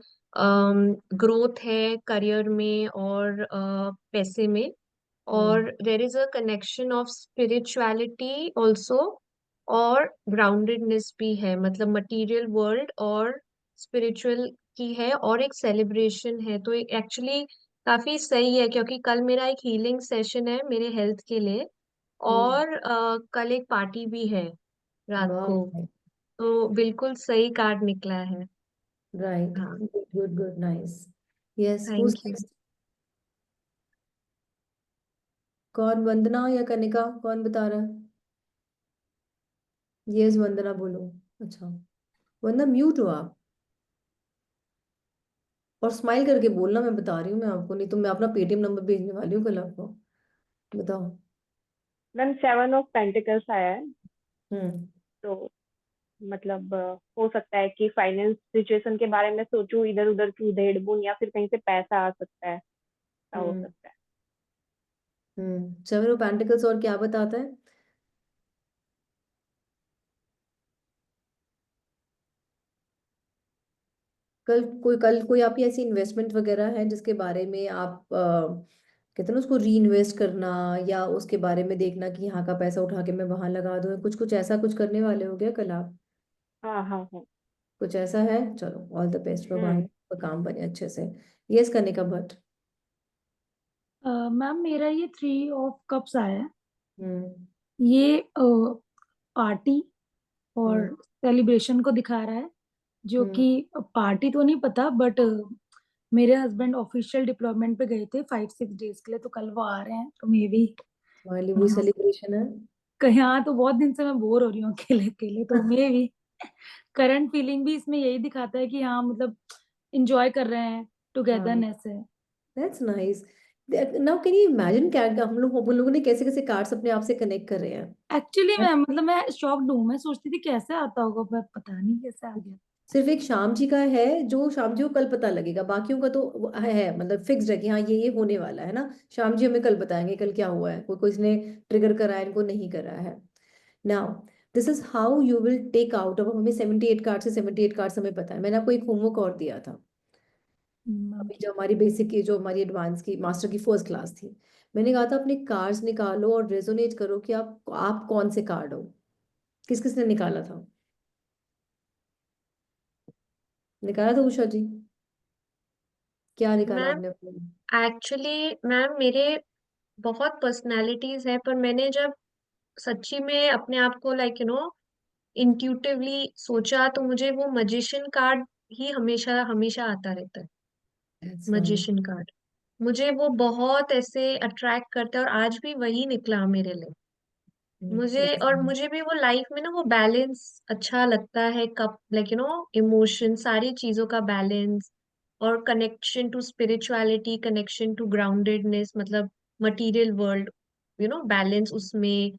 ग्रोथ है करियर में और पैसे में। हम्म और there is a connection of spirituality also. और ग्राउंडेडनेस भी है, मतलब मटेरियल वर्ल्ड और स्पिरिचुअल की है, और एक सेलिब्रेशन है। तो एक्चुअली काफी सही है, क्योंकि कल मेरा एक हीलिंग सेशन है मेरे हेल्थ के लिए। हम्म और कल एक पार्टी भी है रात को। वाह, तो बिल्कुल सही कार्ड निकला है। राइट, हाँ, good good good, nice. Yes, who's thank you. Next? कौन, वंदना या कनिका, कौन बता रहा है? यस वंदना बोलो। अच्छा, वंदना म्यूट हो आप, और स्माइल करके बोलना, मैं बता रही हूँ मैं आपको, नहीं तो मैं अपना पेटीएम नंबर भेजने वाली हूँ कल आपको। बताओ। मैम 7 ऑफ पेंटिकल्स आया है। हम्म तो मतलब हो सकता है कि फाइनेंस सिचुएशन के बारे में सोचूं, इधर उधर की उधेड़ बुन, या फिर कहीं से पैसा आ सकता है, ऐसा हो हम्म सकता है। 7 ऑफ पेंटिकल्स और क्या बताता है? कल कोई आपकी ऐसी इन्वेस्टमेंट वगैरह है जिसके बारे में आप कहते हैं ना उसको री इन्वेस्ट करना, या उसके बारे में देखना कि यहाँ का पैसा उठा के मैं वहां लगा दूं, कुछ कुछ ऐसा कुछ करने वाले हो गया कल आप? हाँ हाँ हाँ। कुछ ऐसा है? चलो, ऑल द बेस्ट, भगवान हम्म। का काम बने अच्छे से। यस करने का बट। मैम मेरा ये 3 ऑफ कप्स आया है। हम्म ये पार्टी और हम्म सेलिब्रेशन को दिखा रहा है, जो हम्म कि पार्टी तो नहीं पता, बट मेरे हस्बैंड ऑफिशियल डिप्लॉयमेंट पे गए थे 5-6 डेज के लिए, तो कल वो आ रहे हैं, तो मे बी तुम्हारे लिए वही सेलिब्रेशन है। कहीं। हाँ, तो बहुत दिन से मैं बोर हो रही हूँ अकेले अकेले, तो मे भी करंट फीलिंग भी इसमें यही दिखाता है कि हाँ मतलब इंजॉय कर रहे हैं, हाँ, टुगेदरनेस है। That's nice. Now can you imagine क्या हम लोगों ने कैसे कैसे कार्ड्स अपने आप से कनेक्ट कर रहे हैं। एक्चुअली मैं शॉक्ड हूँ, मैं सोचती थी कैसे आता होगा, पर पता नहीं कैसे आ गया। सिर्फ एक श्याम जी का है जो श्याम जी को कल पता लगेगा, बाकियों का तो है मतलब फिक्स्ड है कि हाँ ये होने वाला है ना। श्याम जी हमें कल बताएंगे कल क्या हुआ है, कोई कोई इसने ट्रिगर करा है इनको नहीं करा है। Now this is how you will take out. अब हमें 78 कार्ड से 78 कार्ड्स हमें पता है। मैंने आपको एक होमवर्क और दिया था मैम अभी, जो हमारी बेसिक की जो हमारी एडवांस की मास्टर की फर्स्ट क्लास थी। मैंने कहा था अपने कार्ड्स निकालो और रेजोनेट करो कि आप कौन से कार्ड हो। किस किसने निकाला था? निकाला था उषा जी? क्या निकाला मैम आपने अपने? एक्चुअली मैम मेरे बहुत पर्सनालिटीज है, पर मैंने जब सच्ची में अपने आप को लाइक इंट्यूटिवली सोचा, तो मुझे वो मजिशियन कार्ड ही हमेशा हमेशा आता रहता है। That's nice. मजिशियन कार्ड मुझे वो बहुत ऐसे अट्रैक्ट करता है, और आज भी वही निकला मेरे लिए। मुझे भी वो लाइफ में ना वो बैलेंस अच्छा लगता है, कब लाइक इमोशन, सारी चीजों का बैलेंस, और connection to spirituality, connection to groundedness, मतलब मटेरियल वर्ल्ड, बैलेंस उसमें।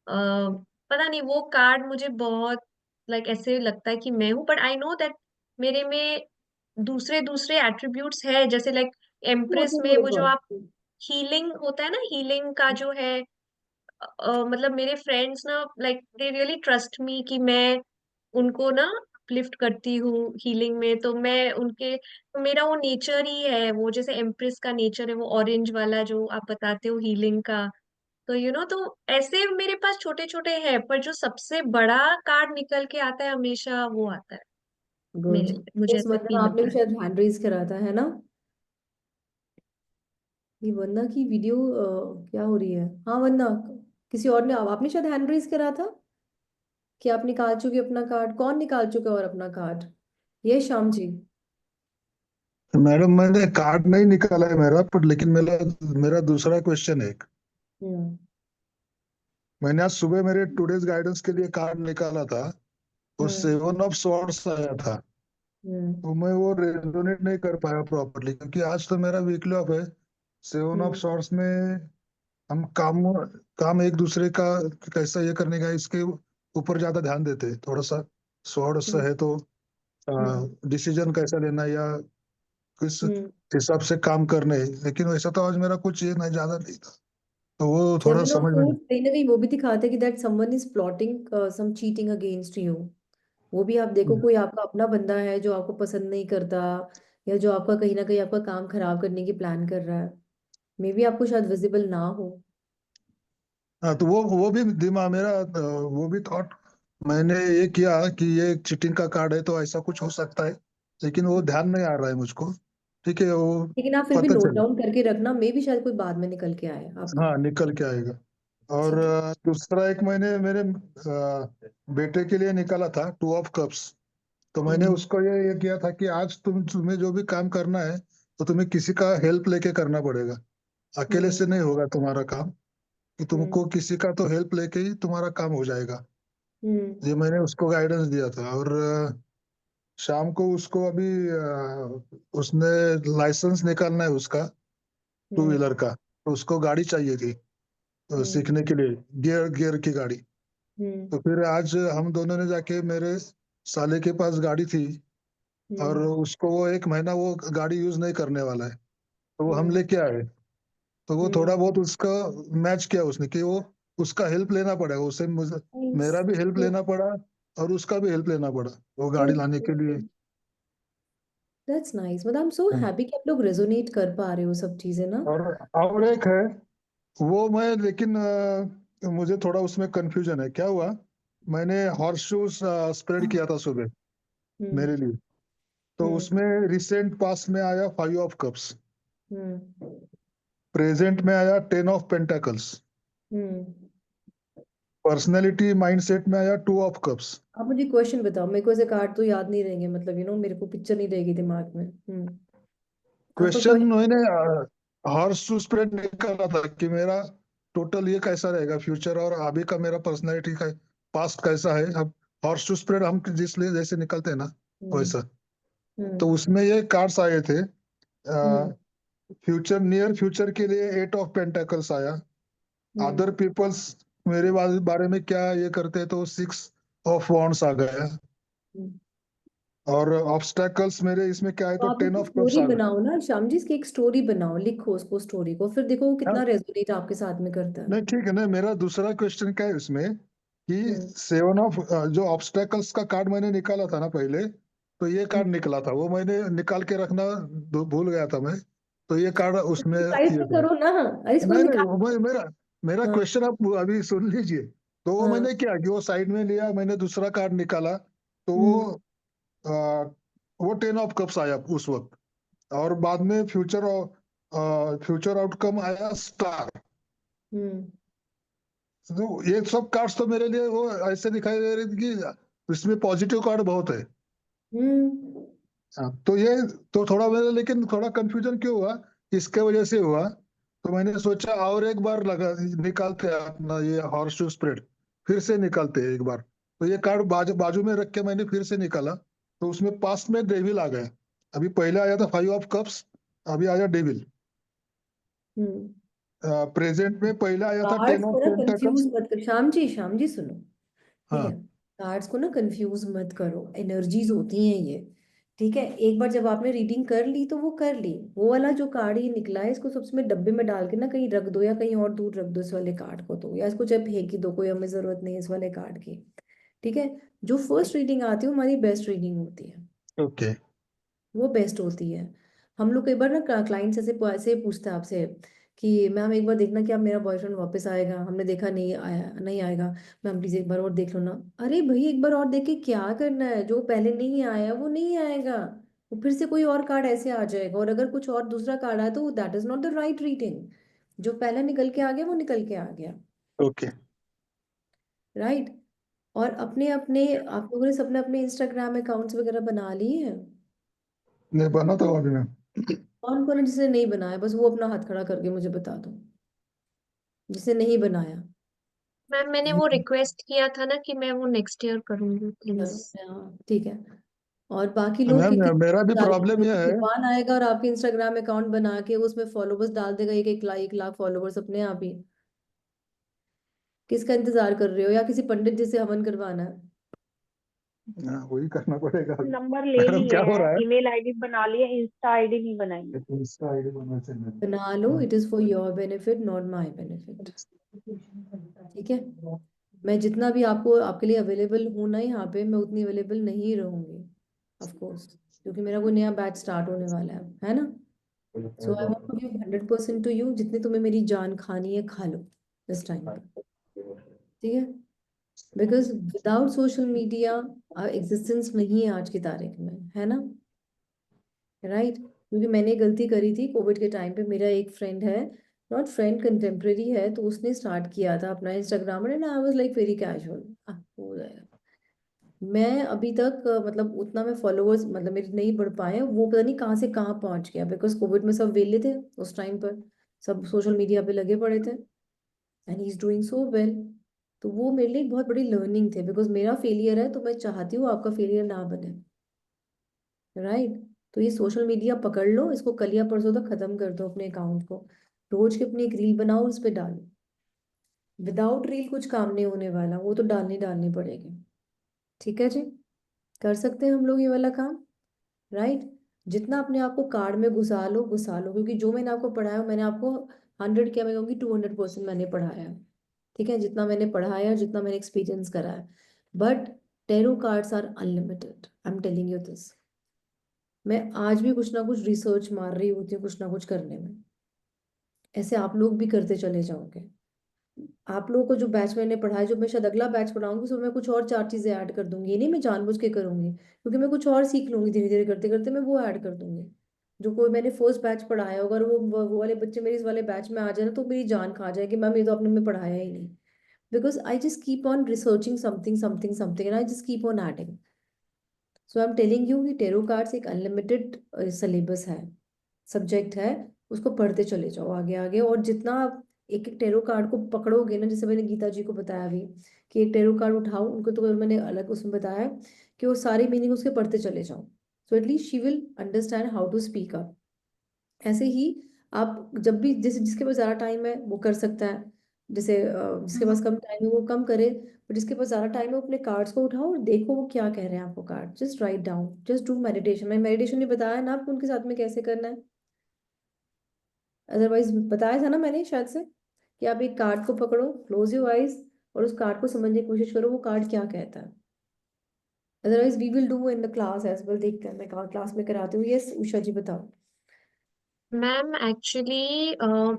पता नहीं, वो कार्ड मुझे बहुत लाइक ऐसे लगता है कि मैं हूँ, बट आई नो दैट मेरे में दूसरे दूसरे एट्रीब्यूट्स है, जैसे लाइक एम्प्रेस होते में वो जो होगा। आप हीलिंग होता है ना, हीलिंग का जो है, मतलब मेरे फ्रेंड्स ना like they really trust me कि मैं उनको ना लिफ्ट करती हूँ हीलिंग में, तो मैं उनके, तो मेरा वो नेचर ही है, वो जैसे एम्प्रेस का नेचर है वो ऑरेंज वाला जो आप बताते हो हीलिंग का। तो तो ऐसे मेरे पास छोटे छोटे हैं, पर जो सबसे बड़ा कार्ड निकल के आता है हमेशा वो आता है गुड। मेरे लिए, मुझे इस ऐसा वंदना फील आपने होता भी है। शायद हैंड रेज करा था है ना? ये वंदना की वीडियो क्या हो रही है? हाँ वंदना, किसी और ने आपने शायद हैंड रेज करा था कि आप निकाल चुके अपना कार्ड। कौन निकाल चुका और अपना कार्ड? ये श्याम जी? मैडम मैंने कार्ड नहीं निकाला है मेरा, पर लेकिन मेरा मेरा दूसरा क्वेश्चन है एक। हम्म मैंने आज सुबह मेरे टुडेज गाइडेंस के लिए कार्ड निकाला था, वो हम्म 7 ऑफ स्वॉर्ड्स आया था। हम्म तो मैं वो रेजोनेट नहीं कर पाया प्रॉपरली, क्योंकि आज तो मेरा वीकली ऑफ है। 7 ऑफ स्वॉर्ड्स में हम काम काम एक दूसरे का कैसा ये करने का, इसके ऊपर ज्यादा ध्यान देते हैं थोड़ा सा। स्वॉर्ड्स हम्म है तो हम्म डिसीजन कैसा लेना या किस हम्म हिसाब से काम करने हैं। लेकिन वैसा तो आज मेरा कुछ ये नहीं, ज्यादा नहीं था, तो वो थोड़ा 7 ऑफ समझ में नहीं। सूट्स कहीं ना कहीं वो भी दिखाते हैं कि that someone is plotting some cheating against you. वो भी आप देखो, कोई आपका अपना बंदा है जो आपको पसंद नहीं करता, या जो आपका कहीं ना कहीं आपका काम खराब करने की प्लान कर रहा है। मे बी आपको शायद विजिबल ना हो। हाँ, तो वो भी दिमाग मेरा वो भी थॉट मैंने ये किया कि ये चीटिंग का कार्ड है तो ऐसा कुछ हो सकता है, लेकिन वो ध्यान नहीं आ रहा है मुझको। ठीक है, वो लेकिन आप फिर भी पता नोट चले। डाउन करके रखना, मे भी शायद कोई बाद में निकल के आए आपका। हाँ, निकल के आएगा। और ठीक है। दूसरा एक मैंने मेरे बेटे के लिए निकाला था 2 ऑफ कप्स। तो मैंने हम्म उसको ये किया था कि आज तुम्हें जो भी काम करना है तो तुम्हें किसी का हेल्प लेके करना पड़ेगा। अकेले हम्म से नहीं होगा तुम्हारा काम, कि हम्म तुमको किसी का तो हेल्प लेके ही तुम्हारा काम हो जाएगा। हम्म ये मैंने उसको गाइडेंस दिया था। और शाम को उसको अभी उसने लाइसेंस निकालना है उसका, टू हम्म व्हीलर का। तो उसको गाड़ी चाहिए थी हम्म सीखने के लिए, गियर गियर की गाड़ी। हम्म तो फिर आज हम दोनों ने जाके, मेरे साले के पास गाड़ी थी और हम्म उसको वो 1 महीना वो गाड़ी यूज नहीं करने वाला है, तो वो हम हम्म लेके आए। तो वो थोड़ा बहुत उसका मैच किया उसने, कि वो उसका हेल्प लेना पड़ेगा उसे, मुझे मेरा भी हेल्प लेना पड़ा और उसका भी हेल्प लेना पड़ा वो गाड़ी लाने के लिए। That's nice. मतलब आई एम सो हैप्पी कि आप लोग रेजोनेट कर पा रहे हो सब चीजें ना। और एक है वो मैं, लेकिन मुझे थोड़ा उसमें कंफ्यूजन है। क्या हुआ, मैंने हॉर्स शूज स्प्रेड किया था सुबह हम्म मेरे लिए। तो हम्म उसमें रिसेंट पास में आया 5 ऑफ कप्स। हम्म प्रेजेंट में आया 10 ऑफ पेंटाकल्स। पर्सनैलिटी माइंडसेट में आया 2 ऑफ कप्स। आप मुझे क्वेश्चन बताओ, मेरे को ऐसे कार्ड तो याद नहीं रहेंगे, मतलब मेरे को पिक्चर नहीं रहेगी दिमाग में। आपका क्वेश्चन क्वेश्चन। मैंने हॉर्स टू स्प्रेड निकाला था कि मेरा टोटल ये कैसा रहेगा फ्यूचर, और अभी का मेरा पर्सनैलिटी का पास्ट कैसा है। अब हॉर्स टू स्प्रेड हम जिसलिए जैसे निकलते हैं ना वैसा, तो उसमें ये कार्ड्स आए थे। फ्यूचर, नियर फ्यूचर के लिए 8 ऑफ पेंटाकल्स आया। अदर पीपल्स मेरे बारे में क्या ये करते हैं, तो 6 ऑफ वॉन्ड्स आ गया। और ऑब्स्टैकल्स मेरे इसमें क्या है, तो तो आप 10 उसकी ऑफ कप्स स्टोरी आ गए। बनाओ ना श्याम जी, इसकी एक स्टोरी बनाओ, लिखो उसको, स्टोरी को, फिर देखो वो कितना रेजोनेट आपके साथ में करता है। नहीं ठीक है ना, मेरा दूसरा क्वेश्चन क्या है इसमें कि 7 ऑफ जो ऑब्स्टैकल्स का कार्ड मैंने निकाला था ना पहले, तो ये कार्ड निकला था, वो मैंने निकाल के रखना भूल गया था मैं, तो ये कार्ड उसमें साइड ये में था। करो ना, अरे इसको नहीं निकाल। नहीं, मेरा मेरा हाँ, क्वेश्चन आप अभी सुन लीजिए। तो वो हाँ, मैंने क्या कि वो साइड में लिया, मैंने दूसरा कार्ड निकाला, तो आ, वो 10 ऑफ कप्स आया उस वक्त। और बाद में फ्यूचर आउटकम आया स्टार। हम्म, तो ये सब कार्ड्स तो मेरे लिए वो ऐसे दिखाई दे रहे थे कि इसमें पॉजिटिव कार्ड बहुत है। हम्म, हाँ, तो ये तो थोड़ा मेरे, लेकिन थोड़ा कंफ्यूजन क्यों हुआ, इसके वजह से हुआ। तो मैंने सोचा और एक बार लगा निकालते हैं अपना ये हॉर्स शू स्प्रेड, फिर से निकालते हैं एक बार। तो ये कार्ड बाजू बाजू में रख के मैंने फिर से निकाला, तो उसमें पास्ट में डेविल आ गए। अभी पहले आया था 5 ऑफ कप्स, अभी आया डेविल। हम्म। प्रेजेंट में पहले आया था 10 कार्ड्स ऑफ को ना पेंटाकल्स। कंफ्यूज मत कर, श्याम जी सुनो, ठीक है। हाँ कार्ड्स को ना कंफ्यूज मत करो, एनर्जीज होती हैं ये, ठीक है। एक बार जब आपने रीडिंग कर ली तो वो कर ली, वो वाला जो कार्ड ये निकला है इसको सबसे में डब्बे में डाल के ना कहीं रख दो, या कहीं और दूर रख दो इस वाले कार्ड को, तो या इसको चाहे फेंक ही दो, कोई हमें जरूरत नहीं है इस वाले कार्ड की, ठीक है। जो फर्स्ट रीडिंग आती है वो हमारी बेस्ट रीडिंग होती है, ओके। वो बेस्ट होती है। हम लोग कई बार ना क्लाइंट्स ऐसे ऐसे पूछते हैं आपसे कि मैम एक बार देखना कि आप मेरा बॉयफ्रेंड वापस आएगा, हमने देखा नहीं आया, नहीं आएगा, मैम प्लीज एक बार और देख लो ना। अरे भाई एक बार और देख के क्या करना है, जो पहले नहीं आया वो नहीं आएगा, वो फिर से कोई और कार्ड ऐसे आ जाएगा, और अगर कुछ और दूसरा कार्ड आया तो that is not the right reading. जो पहले निकल के आ गया वो निकल के आ गया, ओके। राइट। और अपने अपने आप लोगों ने सबने अपने इंस्टाग्राम अकाउंट्स वगैरह बना लिए हैं? नहीं बना तो अभी मैं। कौन कौन है जिसने नहीं बनाया, बस वो अपना हाथ खड़ा करके मुझे बता दो, जिसने नहीं बनाया। मैम मैंने वो रिक्वेस्ट किया था ना कि मैं वो नेक्स्ट ईयर करूंगी, प्लीज। हाँ, ठीक है। और बाकी लोग मैम कितने मेरा भी प्रॉब्लम यह है। तूफान आएगा और आपके इंस्टाग्राम अकाउंट बना के उसमें फॉलोवर्स डाल देगा, एक लाख फॉलोवर्स अपने आप ही। किसका इंतजार कर रहे हो, या किसी पंडित जी से हवन करवाना है? हाँ, वही करना पड़ेगा अभी। नंबर ले मैडम लिए क्या हो हैं, रहा है? ईमेल आईडी बना लिए, इंस्टा आईडी नहीं बनाई। इंस्टा आईडी बनना चाहिए। बना लो, it is for your benefit not my benefit, ठीक है। मैं जितना भी आपको आपके लिए अवेलेबल हूँ ना यहाँ पे, मैं उतनी अवेलेबल नहीं रहूंगी ऑफ कोर्स, क्योंकि मेरा कोई नया बैच स्टार्ट होने वाला है ना। So I want to give 100% to you, जितनी तुम्हें मेरी जान खानी है खा लो इस टाइम पे, ठीक है। Because without social media existence नहीं है आज की तारीख में, है ना, राइट। क्योंकि मैंने गलती करी थी कोविड के टाइम पे, मेरा एक फ्रेंड है, नॉट फ्रेंड कंटेम्प्रेरी है, तो उसने स्टार्ट किया था अपना Instagram, and I was like very casual, हो जाएगा। मैं अभी तक मतलब उतना मैं फॉलोअर्स मतलब मेरे नहीं बढ़ पाए, वो पता नहीं कहाँ से कहाँ पहुंच गया, बिकॉज कोविड में सब वेले थे उस टाइम पर, सब सोशल मीडिया पे लगे पड़े थे, and he is doing so well. तो वो मेरे लिए एक बहुत बड़ी लर्निंग थे, बिकॉज मेरा फेलियर है तो मैं चाहती हूँ आपका फेलियर ना बने, राइट। तो ये सोशल मीडिया पकड़ लो, इसको कल या परसों तक खत्म कर दो अपने अकाउंट को, रोज की अपनी एक रील बनाओ उस पर डालो। विदाउट रील कुछ काम नहीं होने वाला, वो तो डालनी पड़ेगी, ठीक है जी। कर सकते हैं हम लोग ये वाला काम, राइट। जितना अपने आप को कार्ड में घुसा लो, क्योंकि जो मैंने आपको पढ़ाया मैंने आपको 100 क्या मैं कहूँगी 200% मैंने पढ़ाया है, ठीक है, जितना मैंने पढ़ाया, जितना मैंने एक्सपीरियंस करा है। But tarot cards are unlimited, I am telling you this. मैं आज भी कुछ ना कुछ रिसर्च मार रही होती हूँ कुछ ना कुछ करने में, ऐसे आप लोग भी करते चले जाओगे। आप लोगों को जो बैच मैंने पढ़ाया, जो मैं शायद अगला बैच पढ़ाऊंगी उसमें मैं कुछ और 4 चीजें ऐड कर दूंगी, ये नहीं मैं जानबूझ के करूंगी, क्योंकि मैं कुछ और सीख लूंगी धीरे धीरे करते करते मैं वो ऐड कर दूंगी, जो कोई मैंने फर्स्ट बैच पढ़ाया होगा, और वो वाले बच्चे मेरे इस वाले बैच में आ जाए ना, तो मेरी जान खा जाए कि मैम ये तो आपने हमें पढ़ाया ही नहीं। Because I just keep on researching something something something and I just keep on adding. So I am telling you कि टेरो कार्ड्स एक अनलिमिटेड सिलेबस है, सब्जेक्ट है, उसको पढ़ते चले जाओ आगे आगे। और जितना आप एक एक टेरो कार्ड को पकड़ोगे ना, जैसे मैंने गीता जी को बताया अभी कि एक टेरो कार्ड उठाओ, उनको तो मैंने अलग उसमें बताया कि वो सारी मीनिंग उसके पढ़ते चले जाओ, so at least she will understand how to speak up. ऐसे ही आप जब भी, जैसे जिसके पास ज़्यादा टाइम है वो कर सकता है, जैसे जिसके पास कम टाइम है वो कम करे, पर जिसके पास ज़्यादा टाइम है वो अपने कार्ड्स को उठाओ और देखो वो क्या कह रहे हैं आपको। Card just write down, just do meditation. मैं मेडिटेशन नहीं बताया ना आपको उनके साथ में कैसे करना है, अदरवाइज बताया था ना मैंने शायद से, कि आप एक कार्ड को पकड़ो, क्लोज योर आइज, और उस कार्ड को समझने की कोशिश करो वो कार्ड क्या कहता है। Otherwise we will do in the class as well. देखते हैं, मैं क्लास में कराती हूँ। यस उषा जी बताओ। मैम एक्चुअली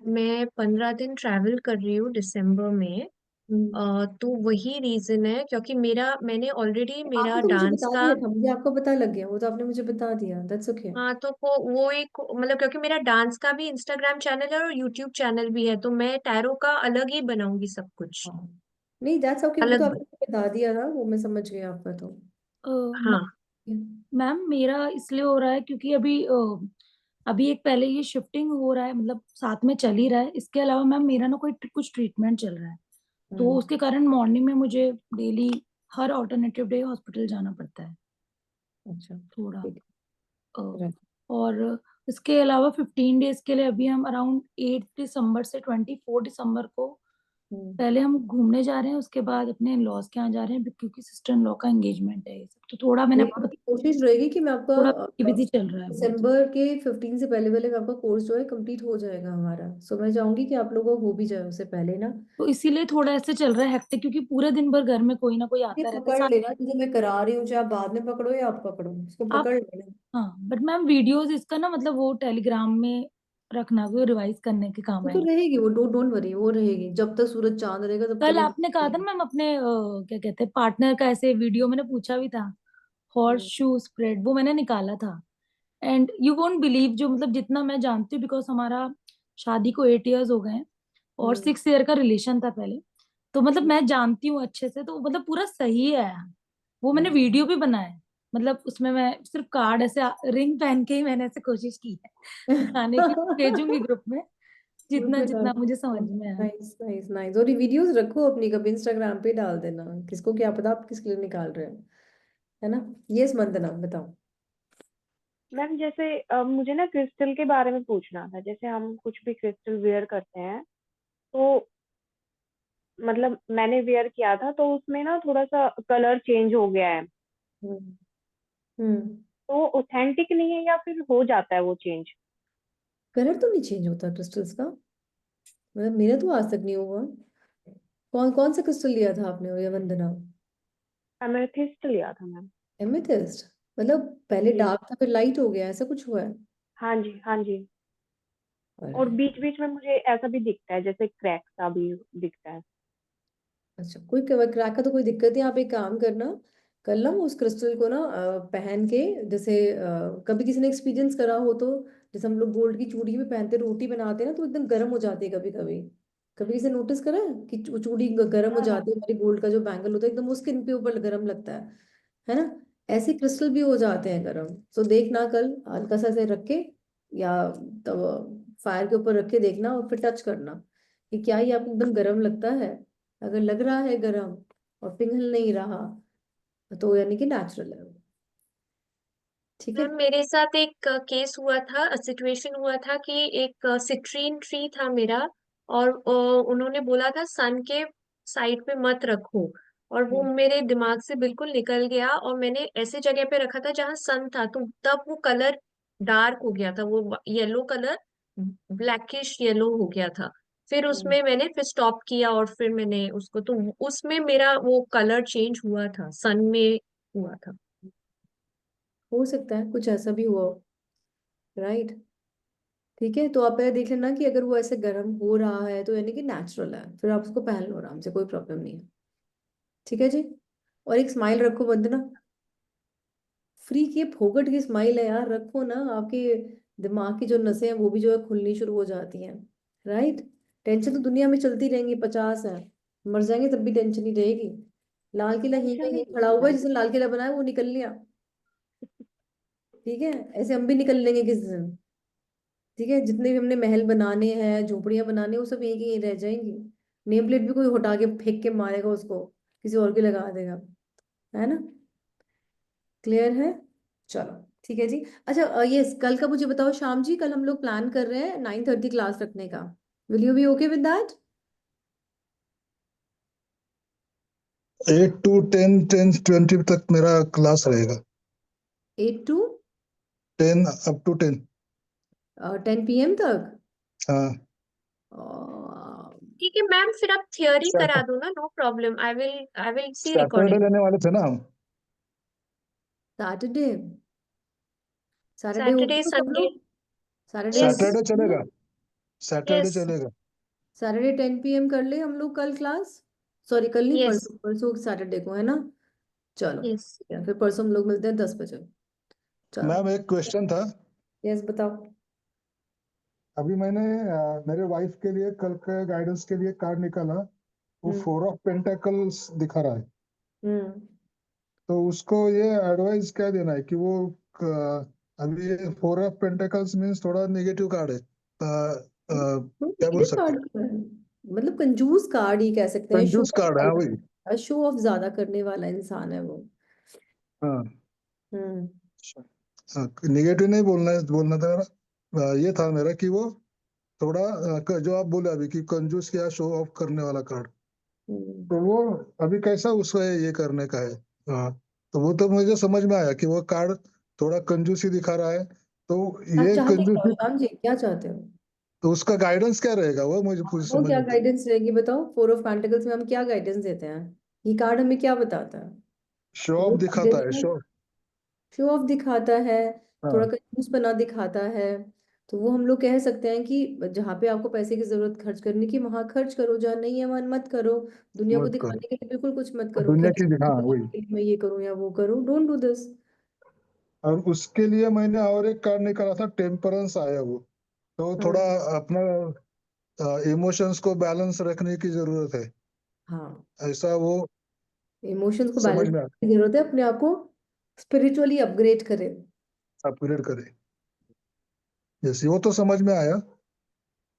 मैं 15 दिन ट्रैवल कर रही हूँ दिसंबर में। तो वही रीजन है, क्योंकि मैंने ऑलरेडी आपने मेरा तो मुझे डांस बता का। दिया था, मुझे आपका पता लग गया, वो तो आपने मुझे बता दिया, दैट्स ओके। हाँ, तो वो एक मतलब, क्योंकि मेरा डांस का भी इंस्टाग्राम चैनल है और यूट्यूब चैनल भी है, तो मैं टैरो का अलग ही बनाऊंगी सब कुछ हाँ, नहीं दैट्स ओके, वो तो अलग। आपने मुझे बता दिया था, वो मैं समझ गई आपका तो। हाँ। मैम मेरा इसलिए हो रहा है क्योंकि अभी एक पहले ये शिफ्टिंग हो रहा है, मतलब साथ में चल ही रहा है। इसके अलावा मैम मेरा ना कोई कुछ ट्रीटमेंट चल रहा है, तो उसके कारण मॉर्निंग में मुझे डेली हर ऑल्टरनेटिव डे हॉस्पिटल जाना पड़ता है अच्छा थोड़ा। ठीक अ, है, right। और इसके अलावा 15 डेज के लिए अभी हम अराउंड 8 दिसंबर से 24 दिसंबर को हम्म। पहले हम घूमने जा रहे हैं, उसके बाद अपने इन लॉज के यहाँ जा रहे हैं क्योंकि सिस्टर इन लॉ का एंगेजमेंट है ये सब। तो थोड़ा मैंने आपको मेरी कोशिश रहेगी कि मैं आपका थोड़ा बिजी चल रहा है बहुत। दिसंबर के 15 से पहले पहले में आपका कोर्स जो है कंप्लीट हो जाएगा हमारा। सो मैं चाहूंगी कि आप लोगों को हो भी जाए उससे पहले ना। तो इसीलिए थोड़ा ऐसे चल रहा है हेक्टिक, क्योंकि पूरे दिन भर घर में कोई ना कोई ये आता रहता है पकड़ साथ। लेना, जैसे मैं करा रही हूँ, चाहे आप बाद में पकड़ो या आप पकड़ो, उसको आप पकड़ लेना। हाँ, बट मैम वीडियोस इसका ना मतलब वो टेलीग्राम में रखना, वो रिवाइज करने के काम वो तो आएंगे। रहेगी, वो डोंट वरी, वो रहेगी जब तक सूरज चांद रहेगा तब तक कल वो। आपने कहा था ना मैम अपने क्या कहते हैं पार्टनर का ऐसे वीडियो मैंने पूछा भी था, हॉर्स हम्म, शू स्प्रेड, वो मैंने निकाला था। एंड यू वोंट बिलीव, जो मतलब जितना मैं जानती हूँ, बिकॉज हमारा शादी को 8 इयर्स हो गए हैं और हम्म, 6 ईयर का रिलेशन था पहले, तो मतलब मैं जानती हूँ अच्छे से, तो मतलब पूरा सही है। वो मैंने हम्म। वीडियो भी बनाया है, मतलब उसमें मैं सिर्फ कार्ड ऐसे रिंग पहन के ही मैंने ऐसे कोशिश की है दिखाने की। भेजूंगी ग्रुप में जितना जितना मुझे समझ में आया। Nice nice nice. और ये वीडियोस रखो अपनी, कभी इंस्टाग्राम पे डाल देना, किसको क्या पता आप किसके लिए निकाल रहे हो, है ना। यस वंदना बताओ। मैम जैसे मुझे ना क्रिस्टल के बारे में पूछना था। जैसे हम कुछ भी क्रिस्टल वेयर करते हैं, तो मतलब मैंने वेयर किया था तो उसमें ना थोड़ा सा कलर चेंज हो गया है। हम्म। हम्म। तो ऑथेंटिक नहीं है या फिर हो जाता है वो चेंज? कलर तो नहीं चेंज होता क्रिस्टल्स का, मतलब मेरा तो आज तक नहीं हुआ। कौन कौन सा क्रिस्टल लिया था आपने ये वंदना? एमेथिस्ट लिया था मैम। एमेथिस्ट? मतलब पहले जी। डार्क था फिर लाइट हो गया, ऐसा कुछ हुआ है? हाँ जी, हाँ जी। और अरे बीच बीच में मुझे ऐसा भी दिखता है, जैसे क्रैक सा भी दिखता है। अच्छा, कोई क्रैक का तो कोई दिक्कत नहीं। आप एक काम करना, कल ना वो उस क्रिस्टल को ना पहन के, जैसे कभी किसी ने एक्सपीरियंस करा हो तो, जैसे हम लोग गोल्ड की चूड़ी में पहनते रोटी बनाते हैं ना, तो एकदम गर्म हो जाती है कभी कभी। कभी किसी ने नोटिस करा है कि चूड़ी गर्म हो हाँ हाँ। जाती है, हमारी गोल्ड का जो बैंगल होता है एकदम वो स्किन पे ऊपर गर्म लगता है ना। ऐसे क्रिस्टल भी हो जाते हैं गर्म। तो देखना कल हल्का सा ऐसे रख के, या तब फायर के ऊपर रख के देखना और फिर टच करना कि क्या ये आपको एकदम गर्म लगता है। अगर लग रहा है गर्म और पिघल नहीं रहा, तो यानी कि नेचुरल है वो। ठीक है। मैम मेरे साथ एक केस हुआ था, सिचुएशन हुआ था कि एक सिट्रीन ट्री था मेरा, और उन्होंने बोला था सन के साइड पे मत रखो, और वो हम्म, मेरे दिमाग से बिल्कुल निकल गया, और मैंने ऐसे जगह पे रखा था जहां सन था, तो तब वो कलर डार्क हो गया था, वो येलो कलर ब्लैकिश येलो हो गया था। फिर हम्म। उसमें मैंने फिर स्टॉप किया, और फिर मैंने उसको, तो उसमें मेरा वो कलर चेंज हुआ था, सन में हुआ था। हो सकता है कुछ ऐसा भी हुआ हो, राइट। ठीक है, तो आप पहले देख लेना कि अगर वो ऐसे गर्म हो रहा है तो यानी कि नेचुरल है, फिर आप उसको पहन लो आराम से, कोई प्रॉब्लम नहीं है। ठीक है जी। और एक स्माइल रखो वंदना, फ्री की फोकट की स्माइल है यार, रखो ना। आपके दिमाग की जो नसें हैं वो भी जो है खुलनी शुरू हो जाती हैं, राइट। टेंशन तो दुनिया में चलती रहेंगी, 50 है, मर जाएंगे तब भी टेंशन ही रहेगी। लाल किला ही अच्छा में नहीं ही खड़ा हुआ है, जिसने लाल किला बनाया वो निकल लिया, ठीक है। ऐसे हम भी निकल लेंगे किसी दिन, ठीक है। जितने भी हमने महल बनाने हैं, झोपड़ियां बनाने, वो सब एक ही रह जाएंगी। नेम प्लेट भी कोई उठा के फेंक के मारेगा उसको, किसी और के लगा देगा, है ना। क्लियर है, चलो ठीक है जी। अच्छा ये कल का मुझे बताओ शाम जी, कल हम लोग प्लान कर रहे हैं 9:30 क्लास रखने का। Will you be okay with that? 8 to 10, 10-20 तक मेरा क्लास रहेगा। 8 to 10 up to 10। 10 PM तक? हाँ। ठीक है मैम, फिर आप थियोरी करा सैटरडे दो ना, no problem, I will see recording. लेने वाले थे ना हम। सैटरडे, सैटरडे सैटरडे ओके सब संडे, लोग? सैटरडे यस सैटरडे चलेगा, सैटरडे यस चलेगा। सैटरडे 10 PM कर ले हम लोग कल क्लास। सॉरी कल नहीं, यस परसों, परसों सैटरडे को है ना। चलो यस। ठीक है, फिर परसों हम लोग मिलते हैं 10 बजे। चलो मैम एक क्वेश्चन था। यस बताओ। अभी मैंने मेरे वाइफ के लिए कल के गाइडेंस के लिए कार्ड निकाला, वो 4 ऑफ पेंटाकल्स दिखा रहा है। हम्म तो उसको ये एडवाइस क्या देना है कि वो अभी ये 4 ऑफ पेंटाकल्स मीन्स थोड़ा नेगेटिव कार्ड है, क्या बोल नेगेटिव सकते हैं, कार्ड है, मतलब कंजूस कार्ड ही कह सकते हैं, शो कंजूस कार्ड है। हाँ वही। शो ऑफ ज्यादा करने वाला इंसान है वो। हाँ, हम्म नेगेटिव नहीं बोलना है, बोलना था मेरा ये था मेरा कि वो थोड़ा जो आप बोले अभी कि कंजूस या शो ऑफ करने वाला कार्ड, तो वो अभी कैसा उसको ये करने का है। हाँ, तो वो तो मुझे समझ में आया कि वो कार्ड थोड़ा कंजूसी दिखा रहा है, तो आप ये चाहते क्या हो कंजूसी, शाम जी, क्या चाहते हो? तो उसका गाइडेंस क्या रहेगा वो मुझे पूरी वो समझ क्या में नहीं। गाइडेंस रहेगी बताओ, 4 ऑफ पेंटिकल्स में हम क्या गाइडेंस देते हैं? ये कार्ड हमें क्या बताता है? शो ऑफ वो दिखाता है, गाइडेंस शो। शो ऑफ दिखाता है, थोड़ा हाँ, कंजूसपना दिखाता है। तो वो हम लोग कह सकते हैं कि जहाँ पे आपको पैसे की जरूरत खर्च करने की वहां खर्च करो, जहाँ नहीं है वहां मत करो। दुनिया को मत करो दिखाने के लिए बिल्कुल कुछ मत करो कि दुनिया की, हाँ दिखाने वही। के लिए मैं ये करूँ या वो करूँ, डोंट डू दिस। और उसके लिए मैंने और एक कार्ड निकाला था, टेम्परेंस आया वो, तो थोड़ा अपना इमोशंस को बैलेंस रखने की जरूरत है, हाँ, ऐसा वो इमोशंस को समझ बैलेंस में करने की जरूरत है, अपने आप को स्पिरिचुअली अपग्रेड करें। अपग्रेड करे। जैसे वो तो समझ में आया,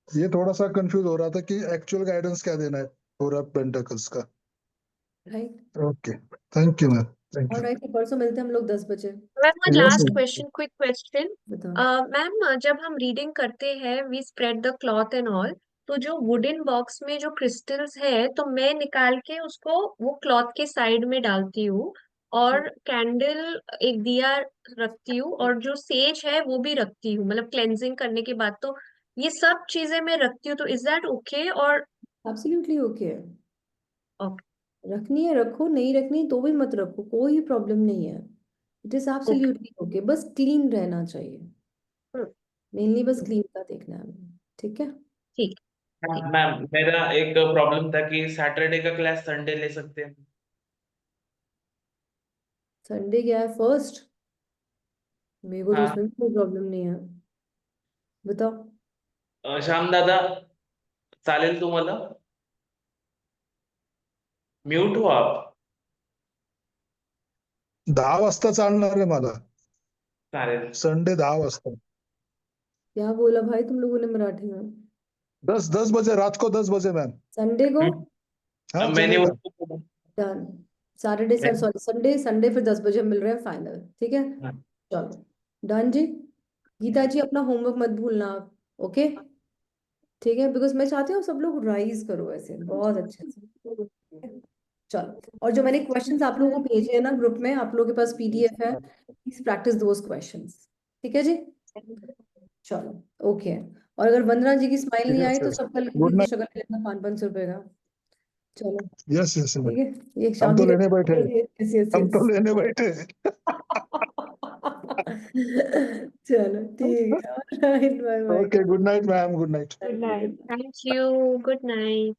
ये थोड़ा सा कंफ्यूज हो रहा था कि एक्चुअल गाइडेंस क्या देना है पूरा पेंटाकल्स का। Right, okay, thank you ma'am, thank और यू। राइट, परसों मिलते हैं हम लोग 10 बजे। Ma'am yes last question, quick question. बताओ। मैम जब हम रीडिंग करते हैं, we spread the cloth and all, तो जो वुडन बॉक्स में जो क्रिस्टल्स है, तो मैं निकाल के उसको वो क्लॉथ के साइड में डालती हूँ, और कैंडल एक दिया रखती हूँ, और जो सेज है वो भी रखती हूँ, मतलब क्लेंजिंग करने के बाद। तो ये सब चीजें मैं रखती हूँ, तो इज दैट ओके? और एब्सोल्युटली ओके, ओके रखनी है रखो, नहीं रखनी तो भी मत रखो, कोई प्रॉब्लम नहीं है। It is okay. Absolutely okay, बस क्लीन रहना चाहिए, मेनली बस क्लीन का देखना है हमें, ठीक है। ठीक ठीक। मैम मेरा एक प्रॉब्लम था कि सैटरडे का क्लास संडे ले सकते हैं? संडे क्या है, फर्स्ट? मेरे को तो हाँ। उसमें भी कोई प्रॉब्लम नहीं है, बताओ। श्याम दादा, चालेल तुम्हाला? म्यूट हो आप? 10 वाजता चालणार आहे मला, चालेल। संडे 10 वाजता। क्या बोला भाई तुम लोगों ने मराठी में? 10 बजे, रात को 10 बजे मैम। संडे को हाँ मैंने चलेगा। उसको बोला। Done. Saturday sir, sorry Sunday, Sunday फिर 10 बजे हम मिल रहे हैं फाइनल, ठीक है। हाँ। चलो डन जी। गीता जी अपना होमवर्क मत भूलना आप, ओके, ठीक है, बिकॉज मैं चाहती हूँ सब लोग राइज करो ऐसे बहुत अच्छे से। चलो, और जो मैंने क्वेश्चंस आप लोगों को भेजे हैं ना ग्रुप में, आप लोगों के पास PDF है, प्लीज प्रैक्टिस दोस क्वेश्चंस, ठीक है जी। चलो ओके, और अगर वंदना जी की स्माइल ठीक नहीं है आई तो सर, सबका गुड लड़की की नाइट। शक्ल लेना 500-500 रुपए का। चलो यस यस ठीक है, ये हम शाम तो जी लेने बैठे हैं, यस यस हम तो यस। लेने बैठे हैं। चलो ठीक है, bye bye. Okay, good night ma'am, good night. Good night. Thank you, good night.